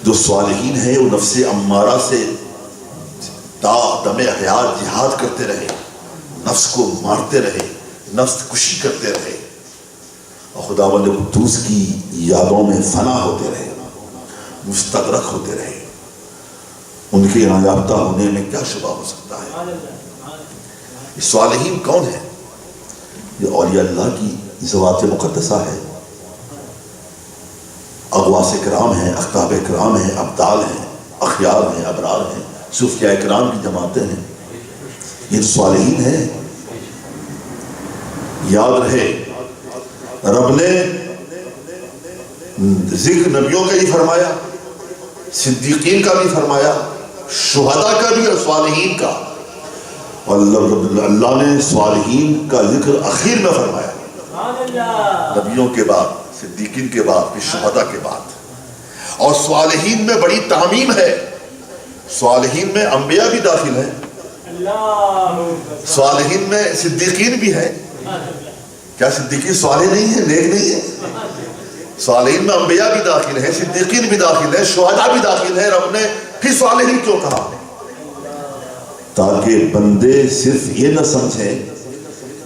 جو صالحین ہیں وہ نفس امارہ سے تا دم حیات جہاد کرتے رہے، نفس کو مارتے رہے، نفس کشی کرتے رہے، اور خداوند قدوس کی یادوں میں فنا ہوتے رہے، مستغرق ہوتے رہے۔ ان کے یہاں یافتہ ہونے میں کیا شبہ ہو سکتا ہے؟ یہ صالحین کون ہیں؟ یہ اولیاء اللہ کی ذوات مقدسہ ہے، اغواس کرام ہیں، اقطاب کرام ہیں، ابدال ہیں، اخیار ہیں، ابرار ہیں، صوفیاء کرام کی جماعتیں ہیں۔ یہ تو صالحین ہیں۔ یاد رہے رب نے ذکر نبیوں کا ہی فرمایا، صدیقین کا بھی فرمایا، شہداء کا بھی اور صالحین کا، اور اللہ نے صالحین کا ذکر اخیر میں فرمایا، نبیوں کے بعد، صدیقین کے بعد، پھر شہداء کے بعد۔ اور صالحین میں بڑی تعمیم ہے، صالحین میں انبیاء بھی داخل ہیں، صالحین میں صدیقین بھی ہیں۔ کیا صدیقین صالح نہیں ہیں، نیک نہیں ہیں؟ صالحین میں انبیاء بھی داخل ہیں، صدیقین بھی داخل ہیں، شہداء بھی داخل ہیں۔ رب نے پھر صالحین کیوں کہا؟ تاکہ بندے صرف یہ نہ سمجھیں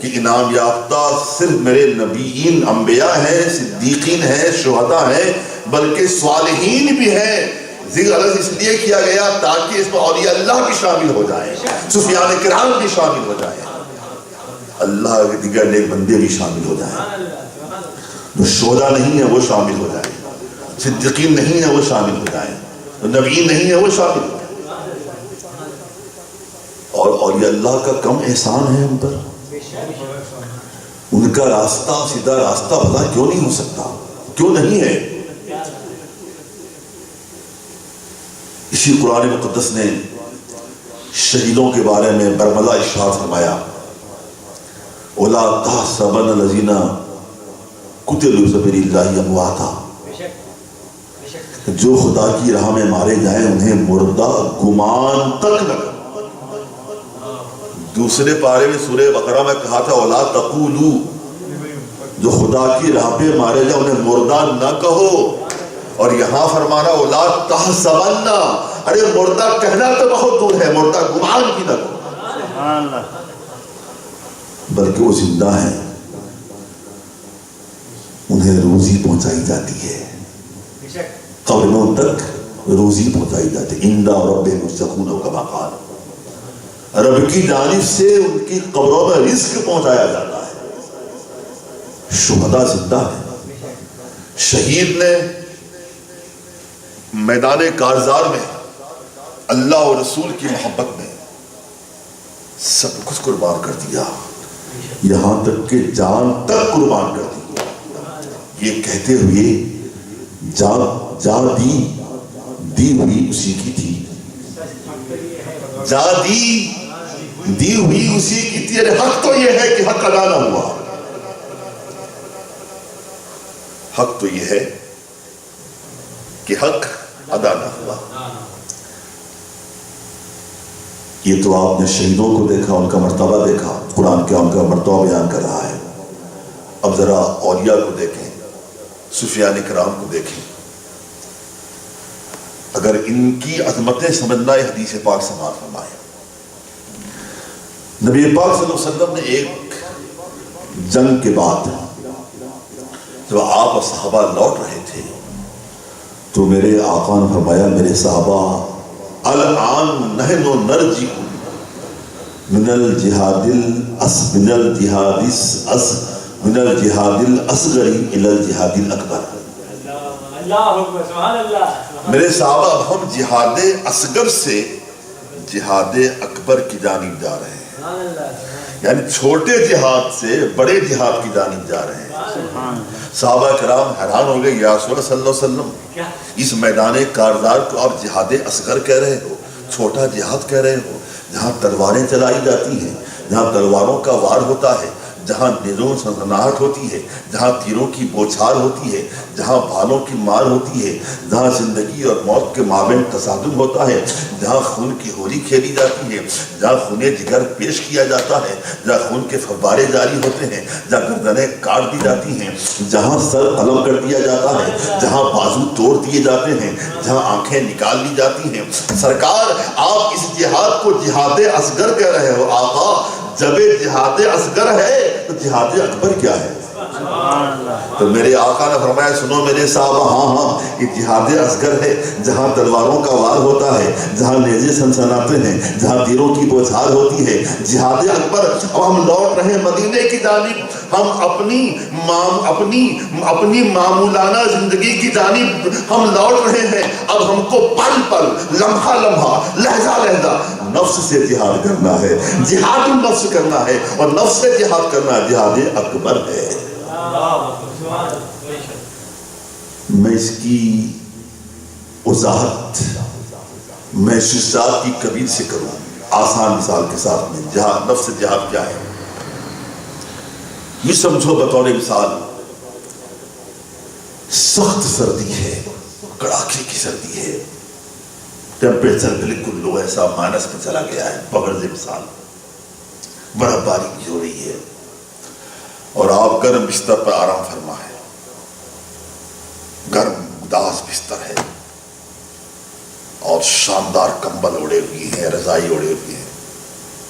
کہ انعام یافتہ صرف میرے نبیین انبیاء ہیں، صدیقین ہیں، شہداء ہیں، بلکہ صالحین بھی ہیں۔ ذکر الگ اس لیے کیا گیا تاکہ اس میں اولیاء اللہ بھی شامل ہو جائیں، صوفیاء کرام بھی شامل ہو جائیں، اللہ کے دیگر نیک بندے بھی شامل ہو جائیں۔ جو شہداء نہیں ہیں وہ شامل ہو جائیں، صدیقین نہیں ہیں وہ شامل ہو جائیں، نبیین نہیں ہیں وہ شامل ہو جائیں۔ اور اولیاء اللہ کا کم احسان ہے ہم پر؟ ان کا راستہ سیدھا راستہ بھلا کیوں نہیں ہو سکتا؟ کیوں نہیں ہے؟ اسی قرآن مقدس نے شہیدوں کے بارے میں برملا ارشاد فرمایا، اولا تحسبن الذین قتلوا فی سبیل اللہ امواتا، جو خدا کی راہ میں مارے جائیں انہیں مردہ گمان تک نہ کرو۔ دوسرے پارے میں سورہ بقرہ میں کہا تھا اولا تقولوا، جو خدا کی راہ پہ مارے جائیں انہیں مردہ نہ کہو، اور یہاں فرمانا اولا تحسبن، ارے مردہ کہنا تو بہت دور ہے، مردہ گمان بھی نہ کرو، بلکہ وہ زندہ ہیں، انہیں روزی پہنچائی جاتی ہے، قبروں تک روزی پہنچائی جاتی ہے۔ عند ربہم یرزقون کما قال، رب کی جانب سے ان کی قبروں میں رزق پہنچایا جاتا ہے۔ شہداء زندہ ہیں۔ شہید نے میدان کارزار میں اللہ اور رسول کی محبت میں سب کچھ قربان کر دیا، یہاں تک کہ جان تک قربان کر دی، یہ کہتے ہوئے جان دی ہوئی اسی کی تھی، جان دی ہوئی اسی کی تھی۔ حق تو یہ ہے کہ حق ادا نہ ہوا، حق تو یہ ہے کہ حق ادا نہ ہوا۔ یہ تو آپ نے شہیدوں کو دیکھا، ان کا مرتبہ دیکھا، قرآن کیا ان کا مرتبہ بیان کر رہا ہے۔ اب ذرا اولیاء کو دیکھیں، صوفیاء کرام کو دیکھیں، اگر ان کی عظمتیں سمجھنا ہے حدیث پاک سماعت فرمائے۔ نبی پاک صلی اللہ علیہ وسلم نے ایک جنگ کے بعد جب آپ اور صحابہ لوٹ رہے تھے تو میرے آقا نے فرمایا، میرے صحابہ الان نحن نرجع من الجہاد الاصغر الى الجہاد الاکبر۔ میرے صحابہ اب ہم جہاد اصغر سے جہاد اکبر کی جانب جا رہے ہیں، یعنی چھوٹے جہاد سے بڑے جہاد کی جانب جا رہے ہیں۔ صحابہ کرام حیران ہو گئے، یا رسول اللہ صلی اللہ علیہ وسلم، اس میدان کارزار کو آپ جہاد اصغر کہہ رہے ہو، چھوٹا جہاد کہہ رہے ہو، جہاں تلواریں چلائی جاتی ہیں، جہاں تلواروں کا وار ہوتا ہے، جہاں نیزوں سنسناہٹ ہوتی ہے، جہاں تیروں کی بوچھار ہوتی ہے، جہاں بھالوں کی مار ہوتی ہے، جہاں زندگی اور موت کے مابین تصادم ہوتا ہے، جہاں خون کی ہولی کھیلی جاتی ہے، جہاں خون جگر پیش کیا جاتا ہے، جہاں خون کے فوارے جاری ہوتے ہیں، جہاں گردنیں کاٹ دی جاتی ہیں، جہاں سر قلم کر دیا جاتا ہے، جہاں بازو توڑ دیے جاتے ہیں، جہاں آنکھیں نکال لی جاتی ہیں، سرکار آپ اس جہاد کو جہاد اصغر کہہ رہے ہو۔ آقا جب جہاد اصغر ہے تو جہاد اکبر کیا ہے؟ تو میرے آقا نے فرمایا سنو میرے صاحب، ہاں یہ جہاد اصغر ہے، جہاں تلواروں کا وار ہوتا ہے، جہاں نیزے سنسناتے ہیں، جہاں تیروں کی بوچھار ہوتی ہے، جہاد اکبر۔ اب ہم لوٹ رہے ہیں مدینے کی جانب، ہم اپنی معمولانہ زندگی کی جانب ہم لوٹ رہے ہیں۔ اب ہم کو پل پل، لمحہ لمحہ، لہجہ لہجہ نفس سے جہاد کرنا ہے، جہاد النفس کرنا ہے، اور نفس سے جہاد کرنا جہاد اکبر ہے۔ میں اس کی وضاحت میں شجاعت کی کبیر سے کروں، آسان مثال کے ساتھ میں۔ جہاد نفس سے جہاد کیا ہے یہ سمجھو بطور مثال، سخت سردی ہے، کڑاکے کی سردی ہے، ٹیمپریچر بالکل لو، ایسا مائنس میں چلا گیا ہے، بغرض مثال برف باری ہو رہی ہے، اور آپ گرم بستر پر آرام فرما ہے، گرم اداس بستر ہے، اور شاندار کمبل اڑے ہوئے ہیں، رضائی اڑے ہوئے ہیں،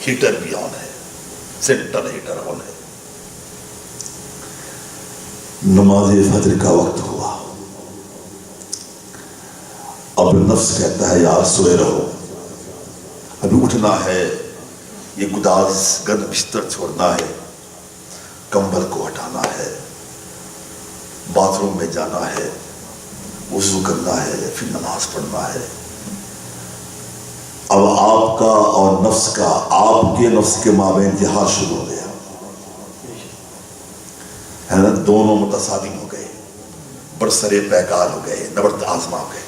ہیٹر بھی آن ہے، سینٹر ہیٹر آن ہے۔ نماز فجر کا وقت ہوا، اب نفس کہتا ہے یار سوئے رہو، ابھی اٹھنا ہے، یہ گداز گرم بستر چھوڑنا ہے، کمبل کو ہٹانا ہے، باتھ روم میں جانا ہے، وضو کرنا ہے، پھر نماز پڑھنا ہے۔ اب آپ کا اور نفس کا، آپ کے نفس کے مابین جہاد شروع ہو گیا ہے نا، دونوں متصادم ہو گئے، برسرے پیکار ہو گئے، نبرد آزما ہو گئے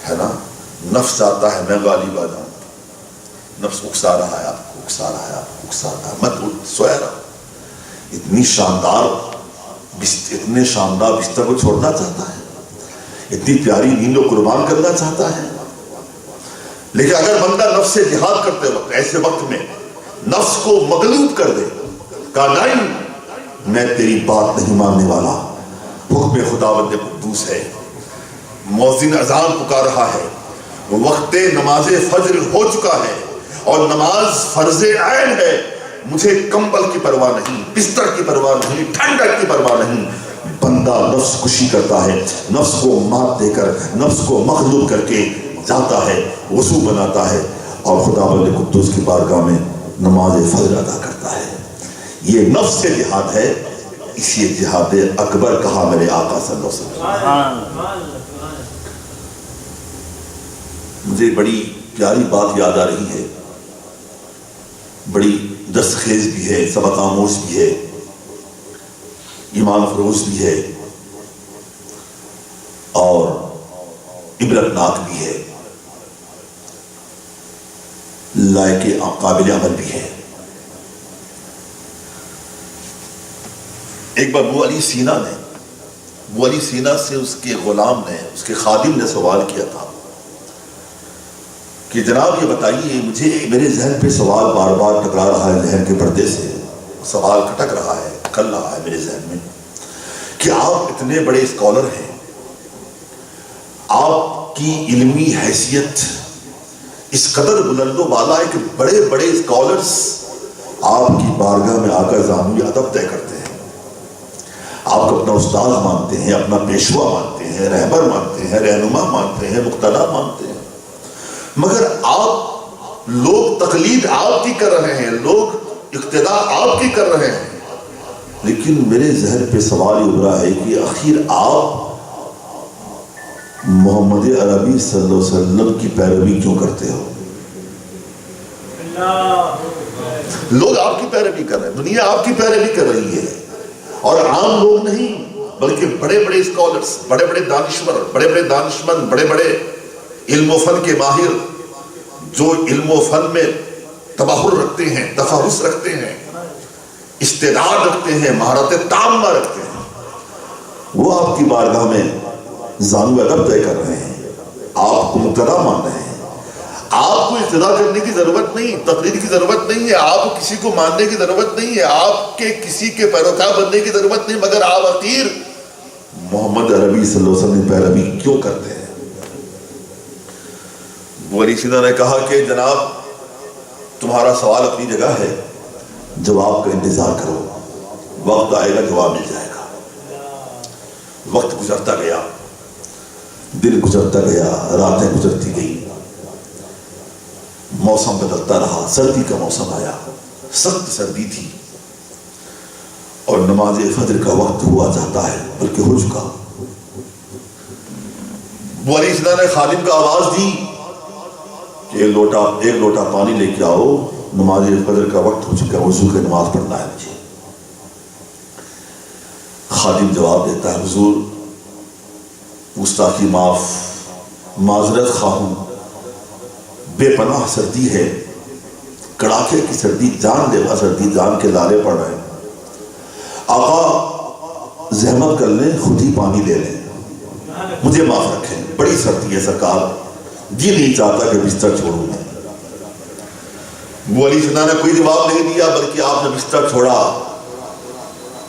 ہے نا۔ نفس چاہتا ہے میں غالب آ جاؤں، نفس اکسا رہا ہے آپ کو، اکسا رہا ہے آپ کو، اکسا رہا ہے، مت سویا رہا۔ اتنے شاندار بستر کو چھوڑنا چاہتا ہے، اتنی پیاری نیند کو قربان کرنا چاہتا ہے، لیکن اگر بندہ نفس سے جہاد کرتے وقت، ایسے وقت میں نفس کو مغلوب کر دے، کہا نہیں میں تیری بات نہیں ماننے والا، حکم خداوند قدوس ہے، مؤذن اذان پکار رہا ہے، وقت نماز فجر ہو چکا ہے، اور نماز فرض عین ہے، مجھے کمبل کی پرواہ نہیں، بستر کی پرواہ نہیں، ٹھنڈک کی پرواہ نہیں۔ بندہ نفس کشی کرتا ہے، نفس کو مات دے کر، نفس کو مغلوب کر کے جاتا ہے، وضو بناتا ہے، اور خداوند قدوس کی بارگاہ میں نماز فجر ادا کرتا ہے۔ یہ نفس سے جہاد ہے، اسی جہاد اکبر کہا میرے آقا صلی اللہ علیہ وسلم۔ مجھے بڑی پیاری بات یاد آ رہی ہے، بڑی دستخیز بھی ہے، سبق آموز بھی ہے، ایمان افروز بھی ہے، اور عبرتناک بھی ہے، لائق قابل عمل بھی ہے۔ ایک بار ابو علی سینا سے اس کے غلام نے، اس کے خادم نے سوال کیا تھا کہ جناب یہ بتائیے، مجھے میرے ذہن پہ سوال بار بار ٹکرا رہا ہے، ذہن کے پردے سے سوال کھٹک رہا ہے، کھل رہا ہے میرے ذہن میں، کہ آپ اتنے بڑے اسکالر ہیں، آپ کی علمی حیثیت اس قدر بلند و بالا ہے کہ بڑے بڑے اسکالرز آپ کی بارگاہ میں آ کر زانوی ادب طے کرتے ہیں، آپ کو اپنا استاد مانتے ہیں، اپنا پیشوا مانتے ہیں، رہبر مانتے ہیں، رہنما مانتے ہیں، مقتدا مانتے ہیں، مگر آپ لوگ تقلید آپ کی کر رہے ہیں، لوگ اقتداء آپ کی کر رہے ہیں، لیکن میرے ذہن پہ سوال یہ ابھرا ہے کہ آخر آپ محمد عربی صلی اللہ علیہ وسلم کی پیروی کیوں کرتے ہو؟ لوگ آپ کی پیروی کر رہے ہیں، دنیا آپ کی پیروی کر رہی ہے، اور عام لوگ نہیں بلکہ بڑے بڑے اسکالرز، بڑے بڑے دانشور، بڑے بڑے دانشمند، بڑے بڑے علم و فن کے ماہر، جو علم و فن میں تبحر رکھتے ہیں، تفحص رکھتے ہیں، استعداد رکھتے ہیں، مہارت تامہ رکھتے ہیں، وہ آپ کی بارگاہ میں زانو ادب طے کر رہے ہیں، آپ کو مقتدا مان رہے ہیں۔ آپ کو ابتدا کرنے کی ضرورت نہیں، تقریر کی ضرورت نہیں ہے، آپ کو کسی کو ماننے کی ضرورت نہیں ہے، آپ کے کسی کے پیروکار بننے کی ضرورت نہیں، مگر آپ آخر محمد عربی صلی اللہ علیہ وسلم پیروی کیوں کرتے ہیں؟ ولی سینا نے کہا کہ جناب تمہارا سوال اپنی جگہ ہے، جواب کا انتظار کرو، وقت آئے گا جواب مل جائے گا۔ وقت گزرتا گیا، دن گزرتا گیا، راتیں گزرتی گئی، موسم بدلتا رہا، سردی کا موسم آیا، سخت سردی تھی اور نماز فجر کا وقت ہوا جاتا ہے، بلکہ ہو چکا۔ ولی سینا نے خادم کا آواز دی کہ ایک لوٹا پانی لے کے آؤ، نماز فجر کا وقت ہو چکا ہے، وضو کی نماز پڑھنا ہے مجھے۔ خادم جواب دیتا ہے، حضور گستاخی معاف، معذرت خواہ ہوں، بے پناہ سردی ہے، کڑاکے کی سردی، جان لیوا سردی، جان کے لالے پڑ رہے ہیں، آقا زحمت کر لیں، خود ہی پانی لے لیں، مجھے معاف رکھیں، بڑی سردی ہے سرکار، جی نہیں چاہتا کہ بستر چھوڑوں میں۔ ولی سینا نے کوئی جواب نہیں دیا، بلکہ آپ نے بستر چھوڑا،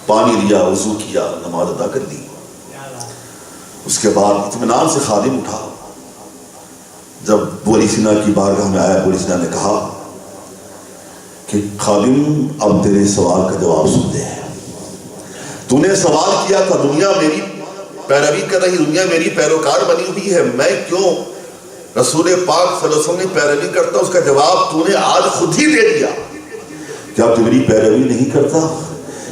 پانی لیا، وضو کیا، نماز ادا کر لی۔ اس کے بعد اطمینان سے خادم اٹھا، جب ولی سینا کی بارگاہ میں آیا، ولی سینا نے کہا کہ خادم اب تیرے سوال کا جواب سن دے، تو نے سوال کیا تھا، دنیا میری پیروی کر رہی، دنیا میری پیروکار بنی ہوئی ہے، میں کیوں رسول پاک صلی اللہ علیہ وسلم کی پیروی کرتا، اس کا جواب تو نے آج خود ہی دے دیا۔ کیا تو میری پیروی نہیں کرتا؟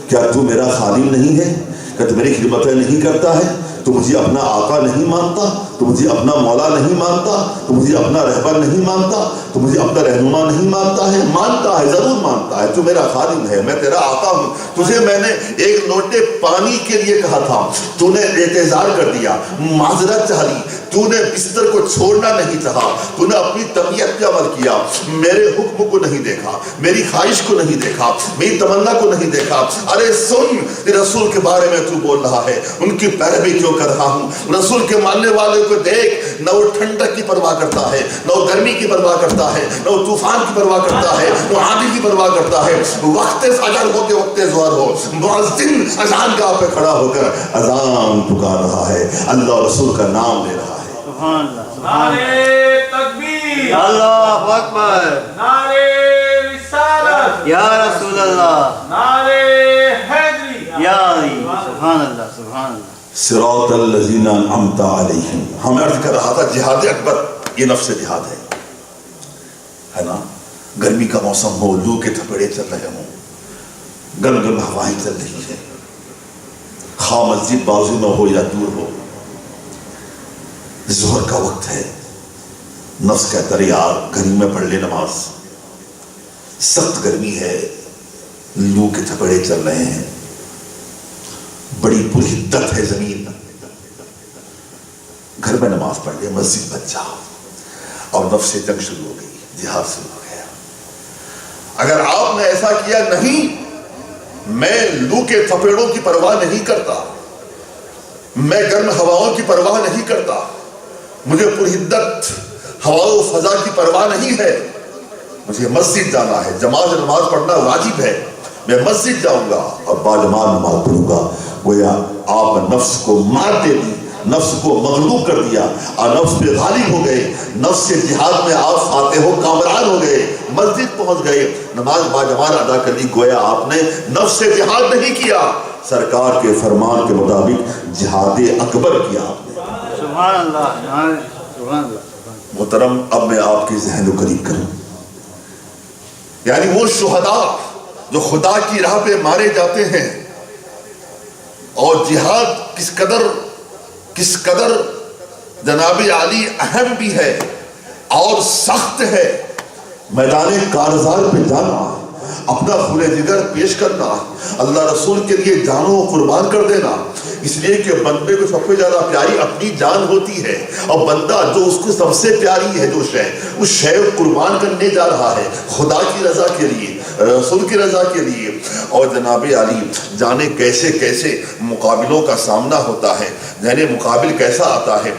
کیا تو میرا خادم نہیں ہے؟ کیا تو میری خدمتیں نہیں کرتا ہے؟ تو مجھے اپنا آقا نہیں مانتا؟ تو مجھے اپنا مولا نہیں مانتا؟ تو مجھے اپنا رہبر نہیں مانتا؟ تو مجھے اپنا رہنما نہیں مانتا ہے؟ مانتا ہے، ضرور مانتا ہے، تو میرا خادم ہے، میں تیرا آقا ہوں، تجھے میں نے ایک لوٹے پانی کے لیے کہا تھا، تو نے اعتذار کر دیا، معذرت چاہ لی، تو نے بستر کو چھوڑنا نہیں چاہا، تو نے اپنی طبیعت پہ عمل کیا، میرے حکم کو نہیں دیکھا، میری خواہش کو نہیں دیکھا، میری تمنا کو نہیں دیکھا۔ ارے سن، رسول کے بارے میں تو بول رہا ہے، ان کی پیروی کیوں کر رہا ہوں؟ رسول کے ماننے والے کو دیکھ، نہ وہ ٹھنڈک کی پرواہ کرتا ہے، نہ وہ گرمی کی پرواہ کرتا ہے، نہ وہ طوفان کی پرواہ کرتا ہے، نہ آندھی کی پرواہ کرتا ہے۔ وقت فجر ہو کے وقت ظہر ہو، مؤذن اذان گاہ پہ کھڑا ہو کر اذان پکار رہا ہے، اللہ اور رسول کا نام لے رہا ہے۔ سبحان اللہ، نعرے تکبیر، اللہ اکبر، نعرے رسالت، یا رسول اللہ، نعرے حیدری، یا علی، سبحان اللہ، سبحان اللہ۔ صراط الذین انعمت علیہم، ہم عرض کر رہا تھا جہاد اکبر یہ نفس جہاد ہے نا؟ گرمی کا موسم ہو، لو کے تھپڑے چل رہے ہوں، گرم گرم ہوائیں چل رہی ہیں، خواہ مسجد بازو میں ہو یا دور ہو، ظہر کا وقت ہے، نفس کہتا ہے یار گرمی میں پڑھ لے نماز، سخت گرمی ہے، لو کے تھپڑے چل رہے ہیں، بڑی پرحدت ہے زمین، گھر میں نماز پڑھ لے، مسجد بچ جاؤ، اور نفس سے جنگ شروع ہو گئی، جہاد شروع ہو گیا۔ اگر آپ نے ایسا کیا، نہیں میں لو کے تھپیڑوں کی پرواہ نہیں کرتا، میں گرم ہواؤں کی پرواہ نہیں کرتا، مجھے پرحدت ہوا و فضا کی پرواہ نہیں ہے، مجھے مسجد جانا ہے، جماعت نماز پڑھنا واجب ہے، میں مسجد جاؤں گا اور باجماعت نماز پڑھوں گا۔ گویا آپ نفس کو مار دے دی، نفس کو مغلوب کر دیا اور نفس پہ غالب ہو گئے، نفس سے جہاد میں آپ فاتح ہو کامران ہو گئے، مسجد پہنچ گئے، نماز باجماعت ادا کر لی۔ گویا آپ نے نفس سے جہاد نہیں کیا، سرکار کے فرمان کے مطابق جہاد اکبر کیا آپ نے۔ سبحان اللہ، سبحان اللہ۔ محترم، اب میں آپ کے ذہن کو قریب کروں، یعنی وہ شہداء جو خدا کی راہ پہ مارے جاتے ہیں، اور جہاد کس قدر جناب علی اہم بھی ہے اور سخت ہے، میدان کارزار پہ جانا، اپنا خون جگر پیش کرنا، اللہ رسول کے لیے جانوں کو قربان کر دینا، اس لیے کہ بندے کو سب سے زیادہ پیاری اپنی جان ہوتی ہے، اور بندہ جو اس کو سب سے پیاری ہے جو شے، اس شے کو قربان کرنے جا رہا ہے خدا کی رضا کے لیے، رسول کی رضا کے لیے. اور جناب علی جانے کیسے کیسے مقابلوں کا سامنا ہوتا ہے, یعنی مقابل کیسا آتا ہے,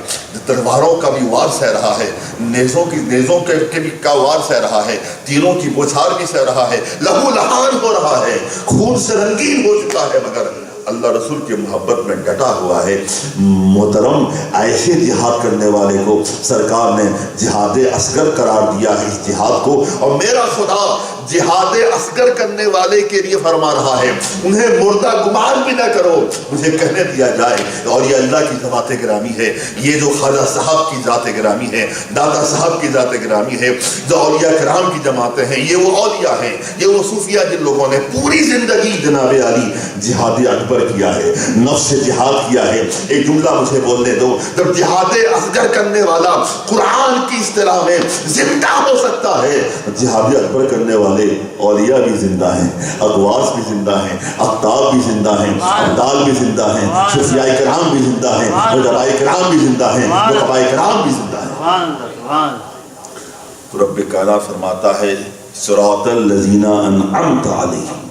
تلواروں کا بھی وار سہ رہا ہے, نیزوں کے بھی کا وار سہ رہا ہے, تیروں کی بوچھار بھی سہ رہا ہے, لہو لہان ہو رہا ہے, خون سے رنگین ہو چکا ہے, مگر اللہ رسول کی محبت میں ڈٹا ہوا ہے. محترم, ایسے جہاد کرنے والے کو سرکار نے جہاد اصغر قرار دیا ہے اس جہاد کو, اور میرا خدا جہاد اصغر کرنے والے کے لیے فرما رہا ہے انہیں مردہ گمان بھی نہ کرو. مجھے کہنے دیا جائے, اور یہ اللہ کی ذات گرامی ہے, یہ جو خواجہ صاحب کی ذات گرامی ہے, دادا صاحب کی ذات گرامی ہے, جو اولیاء کرام کی جماعتیں ہیں, یہ وہ اولیاء ہیں, یہ وہ صوفیہ جن لوگوں نے پوری زندگی جناب علی جہاد اکبر کیا ہے, نفس جہاد کیا ہے. ایک جملہ مجھے بولنے دو, جب جہاد اصغر کرنے والا قرآن کی اصطلاح میں زندہ ہو سکتا ہے, جہاد اکبر کرنے والے اولیاء بھی زندہ ہیں, اغواث بھی زندہ ہیں, اقطاب بھی زندہ ہیں, ابدال بھی زندہ ہیں, صوفیاء کرام بھی زندہ ہیں, علماء کرام بھی زندہ ہیں, نقباء کرام بھی زندہ ہیں. تو رب کائنات فرماتا ہے صراط الذین انعمت علیہم,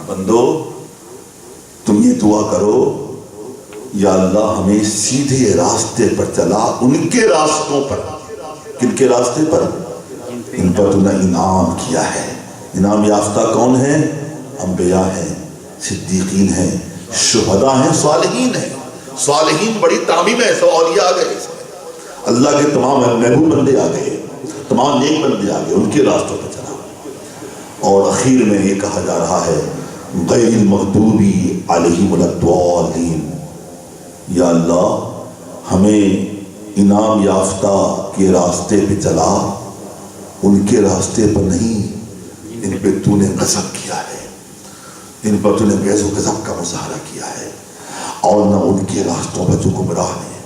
بندو تم یہ دعا کرو, یا اللہ ہمیں سیدھے راستے پر چلا, ان کے راستوں پر. کن کے راستے پر؟ ان پر تو نے انعام کیا ہے. انعام یافتہ کون ہیں؟ انبیاء ہیں, صدیقین ہیں, شہداء ہیں, صالحین ہیں. صالحین بڑی تعمیم ہے, سو اولیاء آ گئے, اللہ کے تمام محبوب بندے آ گئے, تمام نیک بندے آ گئے, ان کے راستوں پر چلا. اور اخیر میں یہ کہا جا رہا ہے غیر المغضوب علیہم ولا الضالین, یا اللہ ہمیں انعام یافتہ کے راستے پہ چلا, ان کے راستے پر نہیں, ان پہ تو نے غضب کیا ہے, ان پر تو نے غیظ و غضب کا مظاہرہ کیا ہے, اور نہ ان کے راستوں پر جو گمراہ ہیں.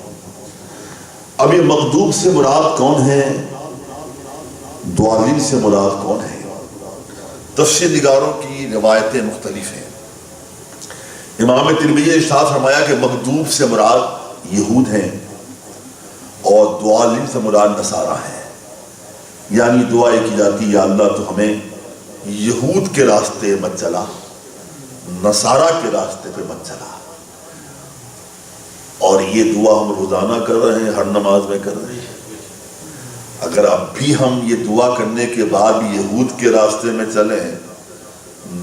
اب یہ مغضوب سے مراد کون ہے, ضالین سے مراد کون ہے؟ تفسیر نگاروں کی روایتیں مختلف ہیں. امام ترمذی نے ارشاد فرمایا کہ مغضوب سے مراد یہود ہیں, اور ضالین سے مراد نصارہ ہیں. یعنی دعا یہ کی جاتی یا اللہ تو ہمیں یہود کے راستے مت چلا, نصارہ کے راستے پہ مت چلا. اور یہ دعا ہم روزانہ کر رہے ہیں, ہر نماز میں کر رہے ہیں. اگر اب بھی ہم یہ دعا کرنے کے بعد بھی یہود کے راستے میں چلیں,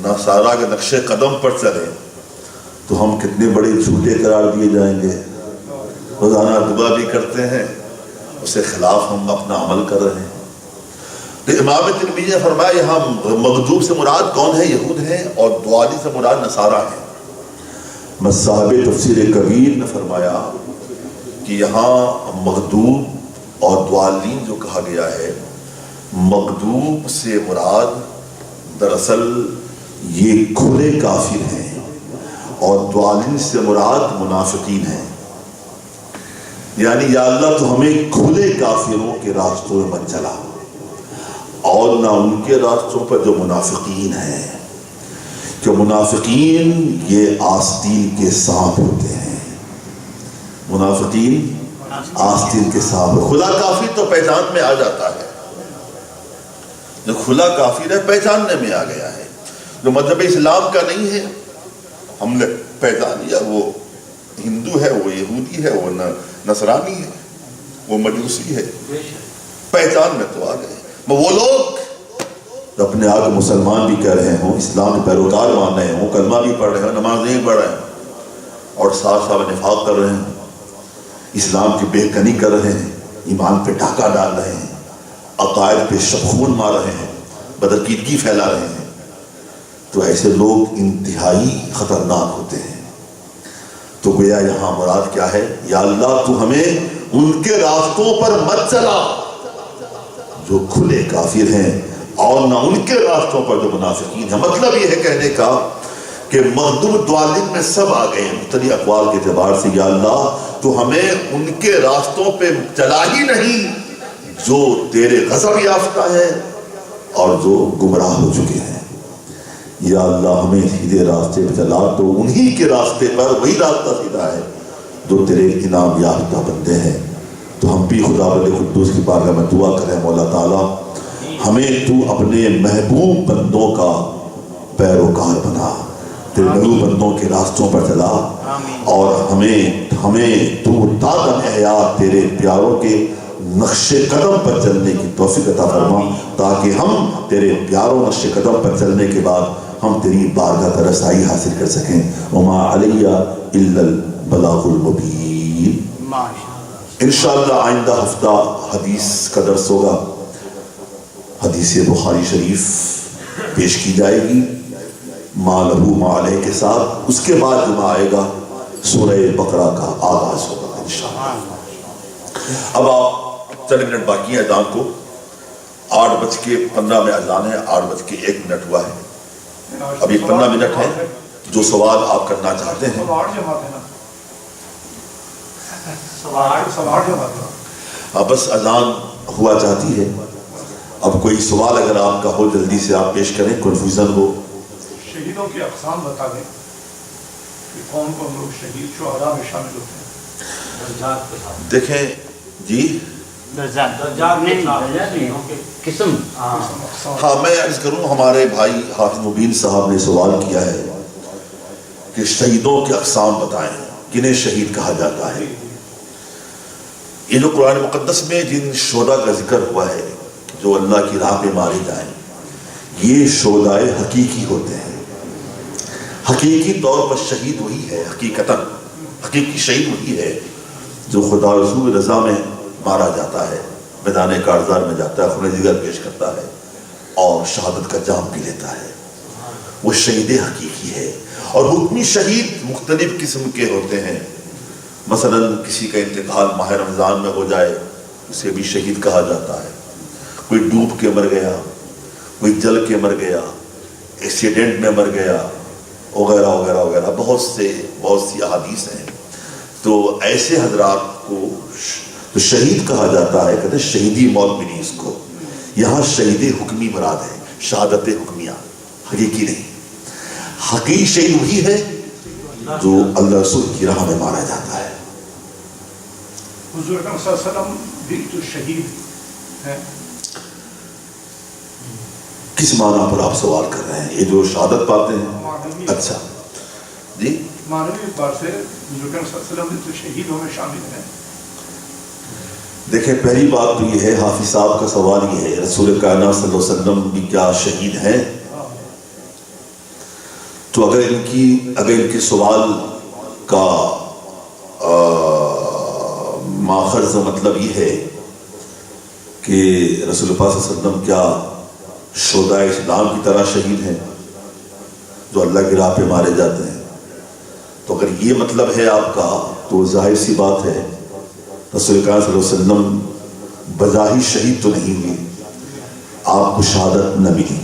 نصارہ کے نقش قدم پر چلیں, تو ہم کتنے بڑے جھوٹے قرار دیے جائیں گے. روزانہ دعا بھی کرتے ہیں, اس کے خلاف ہم اپنا عمل کر رہے ہیں. تو امام ترمذی نے فرمایا یہاں مغضوب سے مراد کون ہے, یہود ہیں, اور ضالین سے مراد نصارہ ہیں. صاحب تفسیر کبیر نے فرمایا کہ یہاں مغضوب اور ضالین جو کہا گیا ہے, مغضوب سے مراد دراصل یہ کھلے کافر ہیں, اور ضالین سے مراد منافقین ہیں. یعنی یا اللہ تو ہمیں کھلے کافروں کے راستوں میں مت چلا, اور نہ ان کے راستوں پر جو منافقین ہیں, کہ منافقین یہ آستین کے سانپ ہوتے ہیں. منافقین آستین کے سانپ. کھلا کافر تو پہچان میں آ جاتا ہے, جو کھلا کافر ہے پہچاننے میں آ گیا ہے. جو مذہب اسلام کا نہیں ہے, ہم نے پہچان لیا وہ ہندو ہے, وہ یہودی ہے, وہ نصرانی ہے, وہ مجوسی ہے, پہچان میں تو آ گئے. وہ لوگ جو اپنے آپ کو مسلمان بھی کہہ رہے ہوں, اسلام کے پیروکار مان رہے ہوں, کلمہ بھی پڑھ رہے ہوں, نماز نہیں پڑھ رہے ہوں, اور ساتھ ساتھ نفاق کر رہے ہیں, اسلام کی بے کنی کر رہے ہیں, ایمان پہ ڈاکہ ڈال رہے ہیں, عقائد پہ شبخون مار رہے ہیں, بدعقیدگی پھیلا رہے ہیں, تو ایسے لوگ انتہائی خطرناک ہوتے ہیں. تو گویا یہاں مراد کیا ہے, یا اللہ تو ہمیں ان کے راستوں پر مت چلا جو کھلے کافر ہیں, اور نہ ان کے راستوں پر جو منافقین ہیں. مطلب یہ ہے کہنے کا کہ مغضوب ضالین میں سب آ گئے مختلف اقوال کے اعتبار سے. یا اللہ تو ہمیں ان کے راستوں پہ چلا ہی نہیں جو تیرے غضب یافتہ ہے اور جو گمراہ ہو چکے ہیں. یا اللہ ہمیں سیدھے راستے پہ چلا, تو انہی کے راستے پر وہی راستہ سیدھا ہے جو تیرے انعام یافتہ بندے ہیں. تو ہم بھی خدا بندے قدوس کی بارگاہ میں دعا کریں, مولا تعالیٰ ہمیں تو اپنے محبوب بندوں کا پیروکار بنا، تیرے محبوب بندوں کے راستوں پر چلا، اور ہمیں تو دادن احیا تیرے پیاروں کے نقش قدم پر چلنے کی توفیق عطا فرما، تاکہ ہم تیرے پیاروں نقش قدم پر چلنے کے بعد ہم تیری بارگاہ تک رسائی حاصل کر سکیں۔ وما علی الا البلاغ المبین۔ انشاءاللہ آئندہ ہفتہ حدیث کا درس ہوگا، حدیث بخاری شریف پیش کی جائے گی ما لہو ما علیہ کے ساتھ، اس کے بعد جمعہ آئے گا سورہ بقرہ کا آغاز ہوگا انشاءاللہ۔ اب آپ چند منٹ باقی ہیں اذان کو، 8:15 میں اذان ہے، 8:01 ہوا ہے، ابھی 15 منٹ ہے۔ جو سوال آپ کرنا چاہتے ہیں بس اذان ہوا چاہتی ہے، اب کوئی سوال اگر آپ کا ہو جلدی سے آپ پیش کریں، کنفیوژن ہو۔ شہیدوں کی اقسام بتا دیں کہ کون کون لوگ شہید شہداء میں شامل ہوتے ہیں۔ دیکھیں جی، قسم ہاں میں عرض کروں، ہمارے بھائی حافظ مبین صاحب نے سوال کیا ہے کہ شہیدوں کے اقسام بتائیں، کنہیں شہید کہا جاتا ہے۔ یہ جو قرآن مقدس میں جن شہداء کا ذکر ہوا ہے جو اللہ کی راہ پہ مارے جائیں، یہ شہداء حقیقی ہوتے ہیں۔ حقیقی طور پر شہید وہی ہے، حقیقتاً حقیقی شہید وہی ہے جو خدا رسول رضا میں مارا جاتا ہے، میدان کارزار میں جاتا ہے، خون جگر پیش کرتا ہے اور شہادت کا جام پی لیتا ہے، وہ شہید حقیقی ہے۔ اور حکمی شہید مختلف قسم کے ہوتے ہیں، مثلا کسی کا انتقال ماہ رمضان میں ہو جائے اسے بھی شہید کہا جاتا ہے، کوئی ڈوب کے مر گیا، کوئی جل کے مر گیا، ایکسیڈنٹ میں مر گیا، وغیرہ وغیرہ وغیرہ، بہت سی احادیث ہیں۔ تو ایسے حضرات کو تو شہید کہا جاتا ہے، کہتے ہیں شہیدی موت ملی اس کو۔ یہاں شہید حکمی مراد ہے، شہادت حکمیہ، حقیقی نہیں۔ حقیقی شہید وہی ہے جو اللہ رسول کی راہ میں مارا جاتا ہے۔ حضور اکرم صلی اللہ علیہ وسلم بھی تو شہید ہیں۔ کس معنی پر آپ سوال کر رہے ہیں؟ یہ جو شہادت پاتے ہیں؟ اچھا جی، معنوی اعتبار سے حضور اکرم صلی اللہ علیہ وسلم بھی تو شہیدوں میں شامل ہیں۔ دیکھیں پہلی بات تو یہ ہے، حافظ صاحب کا سوال یہ ہے رسول کائنات صلی اللہ علیہ وسلم بھی کیا شہید ہیں؟ تو اگر ان کے سوال کا ماخذ مطلب یہ ہے کہ رسول پاک صلی اللہ علیہ وسلم کیا شہداء اسلام کی طرح شہید ہیں جو اللہ کی راہ پہ مارے جاتے ہیں، تو اگر یہ مطلب ہے آپ کا تو ظاہر سی بات ہے رسول کریم صلی اللہ علیہ وسلم بظاہر شہید تو نہیں ہوئے، آپ کو شہادت نہ ملی،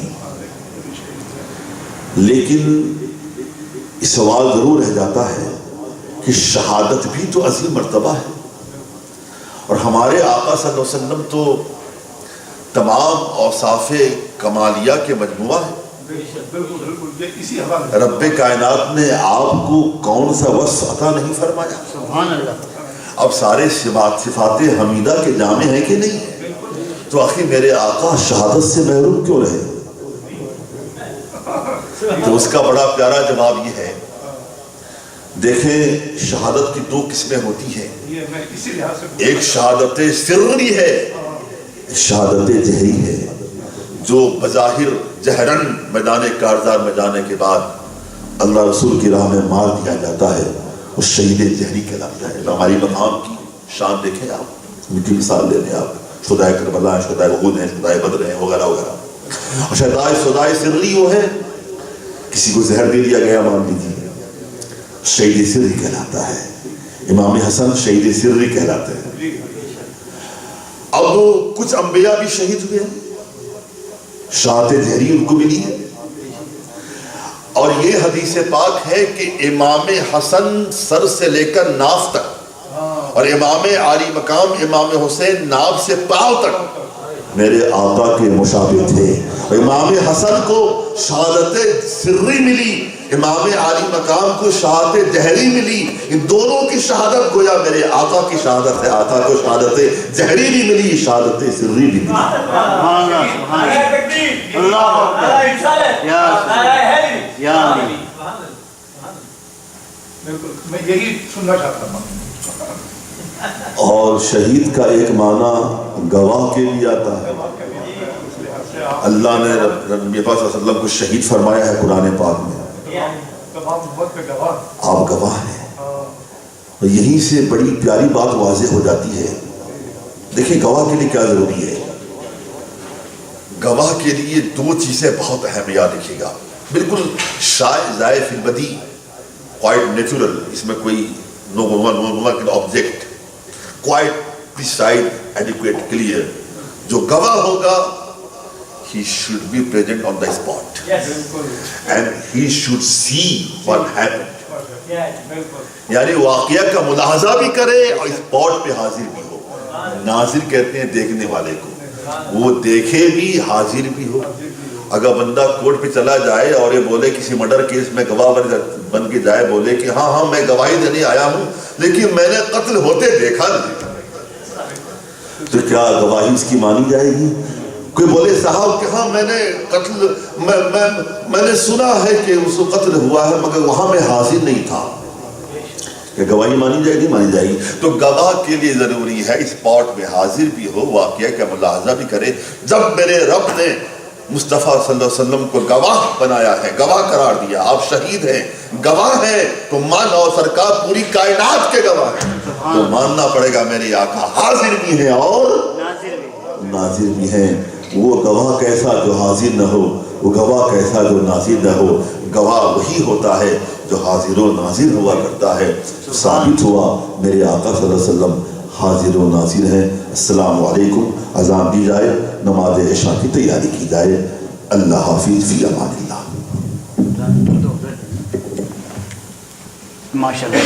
لیکن اس سوال ضرور رہ جاتا ہے کہ شہادت بھی تو عظیم مرتبہ ہے، اور ہمارے آقا صلی اللہ علیہ وسلم تو تمام اوصاف کمالیہ کے مجموعہ ہے۔ بالکل یہ اسی حوالے رب کائنات نے آپ کو کون سا وصف عطا نہیں فرمایا؟ سبحان اللہ۔ اب سارے صفات حمیدہ کے جامع ہیں کہ نہیں؟ تو آخر میرے آقا شہادت سے محروم کیوں رہے؟ تو اس کا بڑا پیارا جواب یہ ہے، دیکھیں شہادت کی دو قسمیں ہوتی ہیں، یہ میں اسی لحاظ سے ایک شہادت سری ہے، شہادت جہری ہے، جو بظاہر جہرن میدان کارزار میں جانے کے بعد اللہ رسول کی راہ میں مار دیا جاتا ہے، وہ شہید جہری کہلاتا ہے۔ ہماری مقام کی شان دیکھیں آپ، ان کی مثال لے لیں آپ، شہدائے کربلا ہیں، شہدائے احد ہیں، شہدائے بدر ہیں، وغیرہ وغیرہ۔ اور شہدائے سری وہ ہے کسی کو زہر دے دیا گیا مان لیجیے، شہید سری کہلاتا ہے۔ امام حسن شہید سری کہلاتے ہیں۔ اب کچھ انبیاء بھی شہید ہوئے ہیں، شہادت جہری ان کو ملی ہے، اور یہ حدیث پاک ہے کہ امام حسن سر سے لے کر ناف تک، اور امام عالی مقام امام حسین ناف سے پاؤں تک میرے آقا کے مشابہ تھے. امام حسن کو شہادت سری ملی, امام عالی مقام کو شہادت جہری ملی. ان دونوں کی شہادت گویا میرے آقا کی شہادت ہے. آقا کو شہادت جہری بھی ملی, شہادت سری بھی ملی. بالکل میں یہی سننا چاہتا ہوں. اور شہید کا ایک معنی گواہ کے بھی آتا ہے. اللہ نے نبی پاک صلی اللہ علیہ وسلم کو شہید فرمایا ہے قرآن پاک میں. آپ گواہ ہیں. اور یہیں سے بڑی پیاری بات واضح ہو جاتی ہے. دیکھیں گواہ کے لیے کیا ضروری ہے. گواہ کے لیے دو چیزیں بہت اہم, یاد رکھیے گا. بالکل شائع ضائع فی البدی, quite natural, اس میں کوئی no one object, quite precise, adequate, clear. جو گواہ ہوگا he should be present on the spot and he should see what happened. یعنی واقعہ کا ملاحظہ بھی کرے اور اسپاٹ پہ حاضر بھی ہو. ناظر کہتے ہیں دیکھنے والے کو, وہ دیکھے بھی حاضر بھی ہو. اگر بندہ کورٹ پہ چلا جائے اور یہ بولے کسی مرڈر کیس میں گواہ بن کے جائے, بولے کہ ہاں میں گواہی دینے آیا ہوں لیکن میں نے قتل ہوتے دیکھا نہیں, تو کیا گواہی اس کی مانی جائے گی؟ کوئی بولے صاحب کہ ہاں میں نے قتل میں نے سنا ہے کہ اس کو قتل ہوا ہے مگر وہاں میں حاضر نہیں تھا, کہ گواہی مانی جائے گی؟ مانی جائے گی. تو گواہ کے لیے ضروری ہے اسپاٹ میں حاضر بھی ہو, واقعہ کا ملاحظہ بھی کرے. جب میرے رب نے مصطفیٰ صلی اللہ علیہ وسلم کو گواہ بنایا ہے, گواہ قرار دیا, آپ شہید ہیں, گواہ ہیں, تو مانا اور سرکار پوری کائنات کے گواہ ہیں, تو ماننا پڑے گا میرے آقا حاضر بھی ہیں اور ناظر بھی ہیں. وہ گواہ کیسا جو حاضر نہ ہو, وہ گواہ کیسا جو ناظر نہ ہو. گواہ وہی ہوتا ہے جو حاضر و ناظر ہوا کرتا ہے. ثابت ہوا میرے آقا صلی اللہ علیہ وسلم حاضر و ناظر ہیں. السلام علیکم. اذان دی جائے, نماز عشاء کی تیاری کی جائے. اللہ حافظ, فی امان اللہ. ماشاءاللہ.